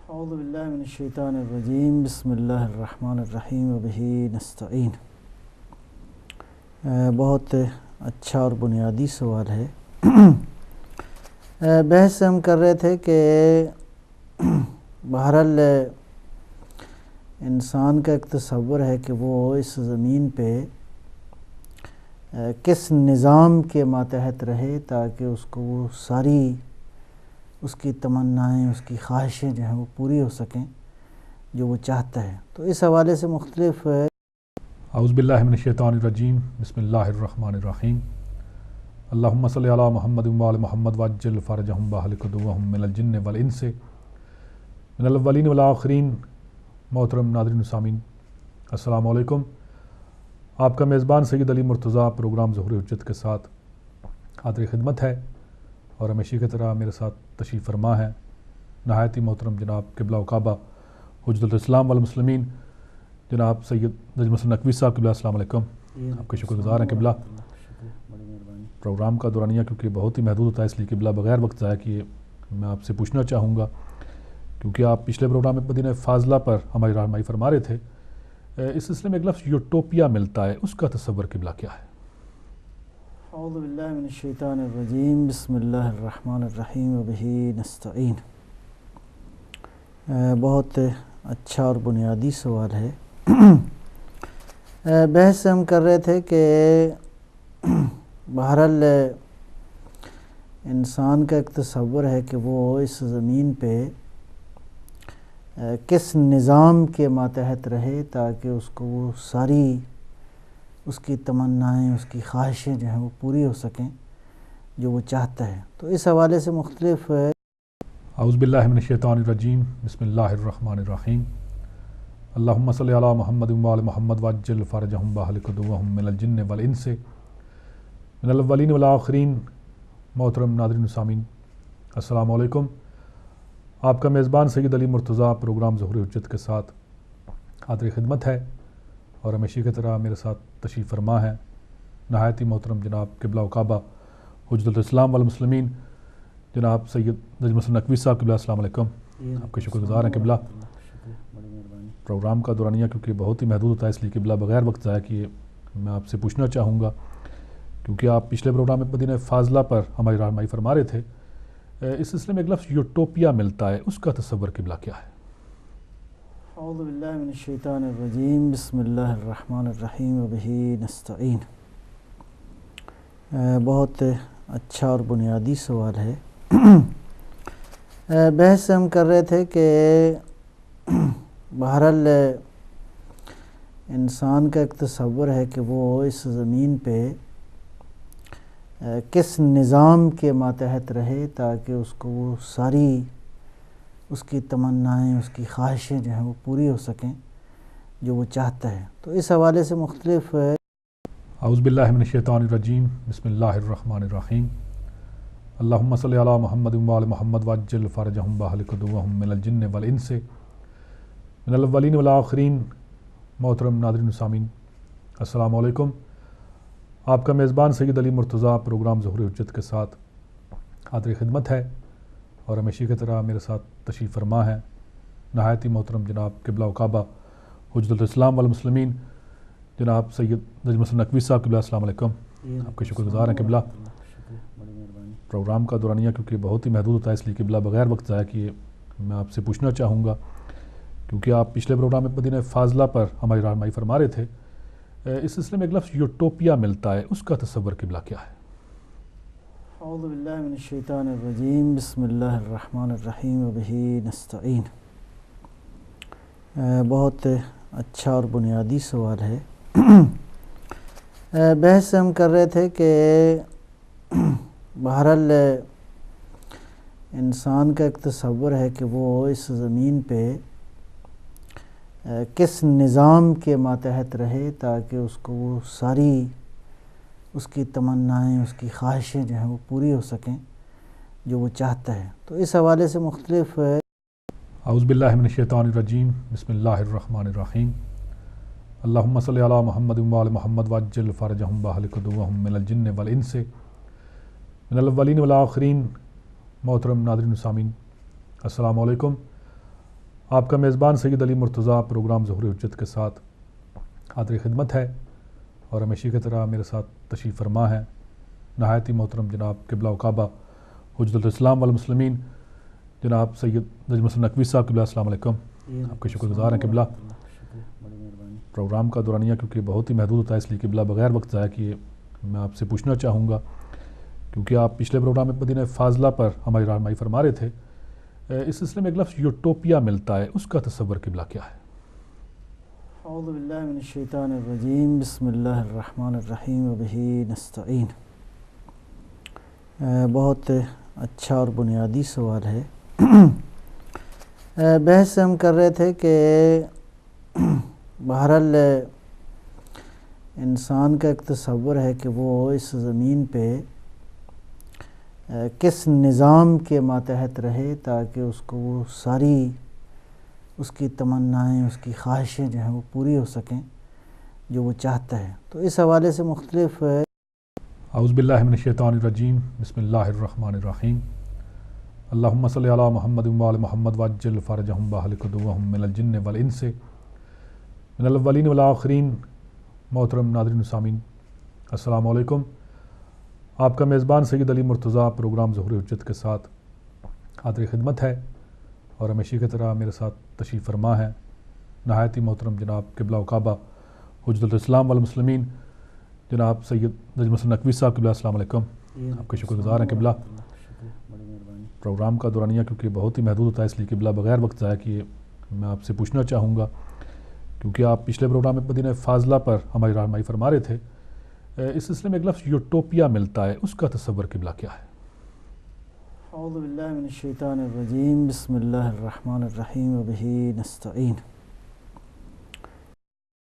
اعوذ باللہ من الشیطان الرجیم، بسم اللہ الرحمن الرحیم وبہ نستعین۔ بہت اچھا اور بنیادی سوال ہے۔ بحث ہم کر رہے تھے کہ بہرحال انسان کا ایک تصور ہے کہ وہ اس زمین پہ کس نظام کے ماتحت رہے تاکہ اس کو وہ ساری اس کی تمنائیں، اس کی خواہشیں جو ہیں وہ پوری ہو سکیں جو وہ چاہتا ہے۔ تو اس حوالے سے مختلف اعوذ باللہ من الشیطان الرجیم، بسم اللہ الرحمن الرحیم، اللہم صلی علی محمد وعلی محمد وعجل فرجہم واہلک عدوہم من الجن والانس من الاولین والآخرین۔ محترم ناظرین و سامعین، السلام علیکم۔ آپ کا میزبان سید علی مرتضیٰ پروگرام ظہور حجت کے ساتھ حاضر خدمت ہے، اور ہمیشہ کی طرح میرے ساتھ تشریف فرما ہے نہایت ہی محترم جناب قبلہ و کعبہ حجت الاسلام والمسلمین جناب سید نجم حسن نقوی صاحب۔ قبلہ السلام علیکم، آپ کے شکر گزار ہیں قبلہ۔ پروگرام کا دورانیہ کیونکہ بہت ہی محدود ہوتا ہے، اس لیے قبلہ بغیر وقت ضائع کیے میں آپ سے پوچھنا چاہوں گا، کیونکہ آپ پچھلے پروگرام میں مدینہ فاضلہ پر ہماری رہنمائی فرما رہے تھے، اس سلسلے میں ایک لفظ یوٹوپیا ملتا ہے، اس کا تصور قبلہ کیا ہے؟ اعوذ باللہ من الشیطان الرجیم، بسم اللہ الرحمن الرحیم وبہ نستعین۔ بہت اچھا اور بنیادی سوال ہے۔ بحث ہم کر رہے تھے کہ بہرحال انسان کا ایک تصور ہے کہ وہ اس زمین پہ کس نظام کے ماتحت رہے تاکہ اس کو وہ ساری اس کی تمنائیں، اس کی خواہشیں جو ہیں وہ پوری ہو سکیں جو وہ چاہتا ہے۔ تو اس حوالے سے مختلف اعوذ باللہ من الشیطان الرجیم، بسم اللہ الرحمن الرحیم، اللہم صلی علی محمد وعلی محمد وعجل فرجہم واہلک عدوہم من الجن والانس من الاولین والآخرین۔ محترم ناظرین و سامعین، السلام علیکم۔ آپ کا میزبان سید علی مرتضیٰ پروگرام ظہور حجت کے ساتھ حاضر خدمت ہے، اور ہمیشہ کی طرح میرے ساتھ تشریف فرما ہے نہایت ہی محترم جناب قبلہ و کعبہ حجت الاسلام والمسلمین جناب سید نجم حسن نقوی صاحب۔ قبلہ السلام علیکم، آپ کے شکر گزار ہیں قبلہ۔ پروگرام کا دورانیہ کیونکہ بہت ہی محدود ہوتا ہے، اس لیے کہ بلا بغیر وقت ضائع کیے میں آپ سے پوچھنا چاہوں گا، کیونکہ آپ پچھلے پروگرام میں مدینہ فاضلہ پر ہماری رہنمائی فرما رہے تھے، اس سلسلے میں ایک لفظ یوٹوپیا ملتا ہے، اس کا تصور قبلہ کیا ہے؟ اعوذ باللہ من الشیطان الرجیم، بسم اللہ الرحمن الرحیم وبہ نستعین۔ بہت اچھا اور بنیادی سوال ہے۔ بحث ہم کر رہے تھے کہ بہرحال انسان کا ایک تصور ہے کہ وہ اس زمین پہ کس نظام کے ماتحت رہے تاکہ اس کو وہ ساری اس کی تمنائیں، اس کی خواہشیں جو ہیں وہ پوری ہو سکیں جو وہ چاہتا ہے۔ تو اس حوالے سے مختلف اعوذ باللہ من الشیطان الرجیم، بسم اللہ الرحمن الرحیم، اللہم صلی علی محمد وآل محمد وعجل فرجہم واہلک عدوہم من الجن والانس من الاولین والآخرین۔ محترم ناظرین و سامعین، السلام علیکم۔ آپ کا میزبان سید علی مرتضیٰ پروگرام ظہور حجت کے ساتھ حاضر خدمت ہے، اور ہمیشہ کی طرح میرے ساتھ تشریف فرما ہے نہایت ہی محترم جناب قبلہ و کعبہ حجت الاسلام والمسلمین جناب سید نجم حسن نقوی صاحب۔ قبلہ السلام علیکم، آپ کے شکر گزار ہیں قبلہ۔ پروگرام کا دورانیہ کیونکہ بہت ہی محدود ہوتا ہے، اس لیے کہ بلا بغیر وقت ضائع کیے میں آپ سے پوچھنا چاہوں گا، کیونکہ آپ پچھلے پروگرام میں مدینہ فاضلہ پر ہماری رہنمائی فرما رہے تھے، اس سلسلے میں ایک لفظ یوٹوپیا ملتا ہے، اس کا تصور قبلہ کیا ہے؟ اعوذ باللہ من الشیطان الرجیم، بسم اللہ الرحمن الرحیم وبہ نستعین۔ بہت اچھا اور بنیادی سوال ہے۔ بحث ہم کر رہے تھے کہ بہرحال انسان کا ایک تصور ہے کہ وہ اس زمین پہ کس نظام کے ماتحت رہے تاکہ اس کو وہ ساری اس کی تمنائیں، اس کی خواہشیں جو ہیں وہ پوری ہو سکیں جو وہ چاہتا ہے۔ تو اس حوالے سے مختلف اعوذ باللہ من الشیطان الرجیم، بسم اللہ الرحمن الرحیم، اللہم صلی علی محمد وآل محمد وعجل فرجہم واہلک عدوہم من الجن والانس من الاولین والآخرین۔ محترم ناظرین و سامعین، السلام علیکم۔ آپ کا میزبان سید علی مرتضیٰ پروگرام ظہور حجت کے ساتھ حاضر خدمت ہے، اور ہمیشہ کی طرح میرے ساتھ تشریف فرما ہے نہایت ہی محترم جناب قبلہ و کعبہ حجت الاسلام والمسلمین جناب سید نجم حسن نقوی صاحب۔ قبلہ السلام علیکم، آپ کے شکر گزار ہیں قبلہ۔ پروگرام کا دورانیہ کیونکہ بہت ہی محدود ہوتا ہے، اس لیے کہ بلا بغیر وقت ضائع کیے میں آپ سے پوچھنا چاہوں گا، کیونکہ آپ پچھلے پروگرام میں مدینہ فاضلہ پر ہماری رہنمائی فرما رہے تھے، اس سلسلے میں ایک لفظ یوٹوپیا ملتا ہے، اس کا تصور قبلہ کیا ہے؟ اعوذ باللہ من الشیطان الرجیم، بسم اللہ الرحمن الرحیم وبہ نستعین۔ بہت اچھا اور بنیادی سوال ہے۔ بحث ہم کر رہے تھے کہ بہرحال انسان کا ایک تصور ہے کہ وہ اس زمین پہ کس نظام کے ماتحت رہے تاکہ اس کو وہ ساری اس کی تمنائیں، اس کی خواہشیں جو ہیں وہ پوری ہو سکیں جو وہ چاہتا ہے۔ تو اس حوالے سے مختلف اعوذ باللہ من الشیطان الرجیم، بسم اللہ الرحمن الرحیم، اللہم صلی علی محمد وآل محمد وعجل فرجہم واہلک عدوہم من الجن والانس من الاولین والآخرین۔ محترم ناظرین و سامعین، السلام علیکم۔ آپ کا میزبان سید علی مرتضیٰ پروگرام ظہور حجت کے ساتھ حاضر خدمت ہے، اور ہمیشہ کی طرح میرے ساتھ تشریف فرما ہے نہایت ہی محترم جناب قبلہ و کعبہ حجت الاسلام والمسلمین جناب سید نجم حسن نقوی صاحب۔ قبلہ السلام علیکم، آپ کے شکر گزار ہیں قبلہ۔ پروگرام کا دورانیہ کیونکہ بہت ہی محدود ہوتا ہے، اس لیے کہ بلا بغیر وقت ضائع کیے میں آپ سے پوچھنا چاہوں گا، کیونکہ آپ پچھلے پروگرام میں مدینہ فاضلہ پر ہماری رہنمائی فرما رہے تھے، اس سلسلے میں ایک لفظ یوٹوپیا ملتا ہے، اس کا تصور قبلہ کیا ہے؟ اعوذ باللہ من الشیطان الرجیم، بسم اللہ الرحمن الرحیم وبہ نستعین۔